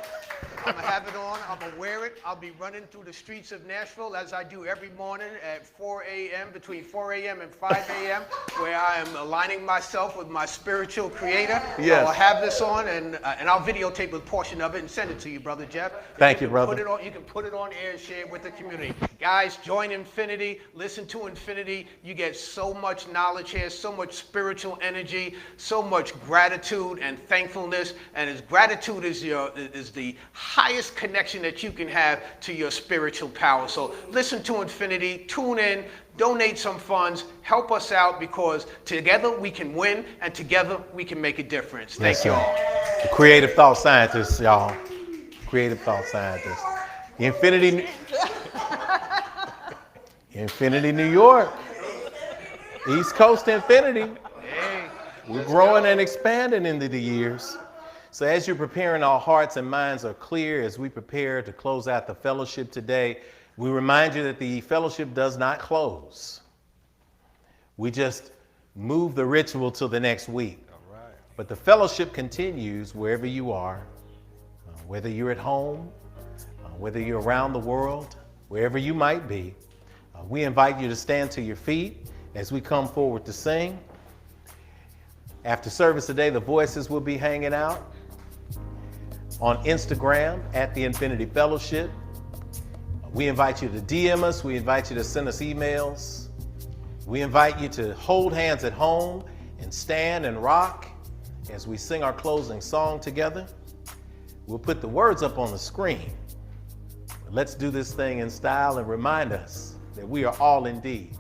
I'm gonna wear it. I'll be running through the streets of Nashville as I do every morning at 4 a.m., between 4 a.m. and 5 a.m., where I am aligning myself with my spiritual creator. Yes. I'll have this on, and I'll videotape a portion of it and send it to you, Brother Jeff. Thank you, brother. You can put it on air and share it with the community. Guys, join Infinity. Listen to Infinity. You get so much knowledge here, so much spiritual energy, so much gratitude and thankfulness. And as gratitude is the highest connection that you can have to your spiritual power. So listen to Infinity, tune in, donate some funds, help us out, because together we can win and together we can make a difference. Thank you all. The creative thought scientists, y'all. Creative thought scientists. Infinity New York. East Coast Infinity. Hey, We're growing and expanding into the years. So as you're preparing, our hearts and minds are clear as we prepare to close out the fellowship today. We remind you that the fellowship does not close. We just move the ritual to the next week. All right. But the fellowship continues wherever you are, whether you're at home, whether you're around the world, wherever you might be. We invite you to stand to your feet as we come forward to sing. After service today, the voices will be hanging out on Instagram at the Infinity Fellowship. We invite you to DM us. We invite you to send us emails. We invite you to hold hands at home and stand and rock as we sing our closing song together. We'll put the words up on the screen. But let's do this thing in style and remind us that we are all indeed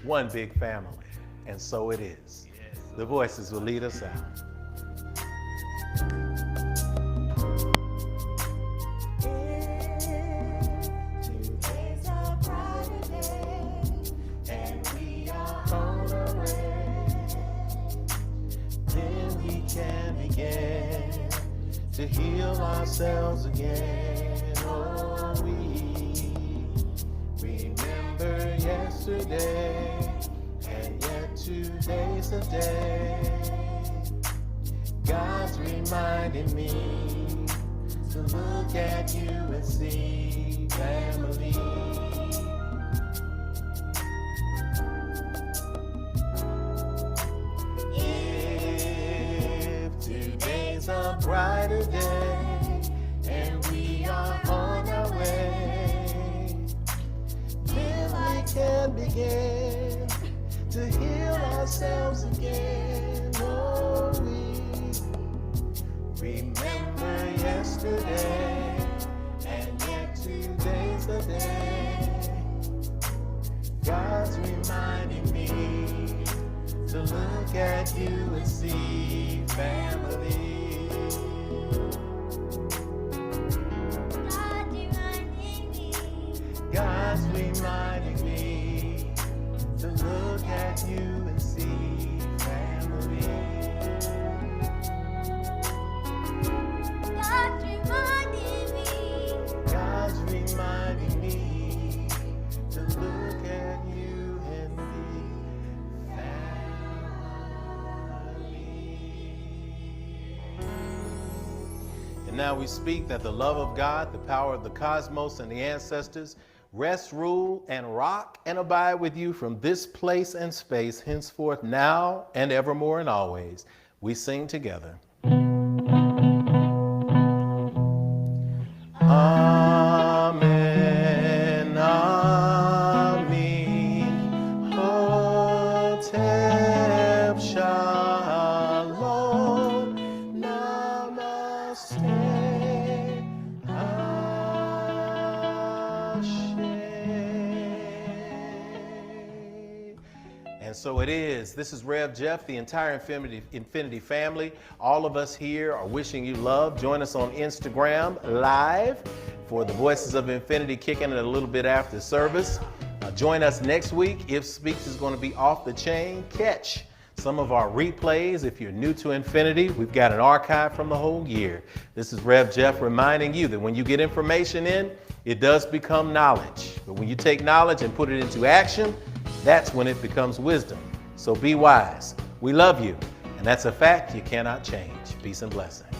one big family. And so it is. Yes. The voices will lead us out. To heal ourselves again. Oh, we remember yesterday, and yet today's the day. God's reminding me to look at you and see family. a brighter day, and we are on our way. Then we can begin to heal ourselves again. Oh, we remember yesterday, and yet today's the day. God's reminding me to look at you and see family. God's reminding me to look at you and see family. God's reminding me to look at you and be family. And now we speak that the love of God, the power of the cosmos and the ancestors rest, rule, and rock and abide with you from this place and space, henceforth, now, and evermore and always. We sing together. Amen, amen, hotep shalom, namaste, and so it is. This is Rev Jeff, the entire Infinity family. All of us here are wishing you love. Join us on Instagram Live for the Voices of Infinity, kicking it a little bit after service. Join us next week. If Speaks is going to be off the chain. Catch some of our replays. If you're new to Infinity, we've got an archive from the whole year. This is Rev Jeff reminding you that when you get information in, it does become knowledge. But when you take knowledge and put it into action, that's when it becomes wisdom. So be wise. We love you, and that's a fact you cannot change. Peace and blessings.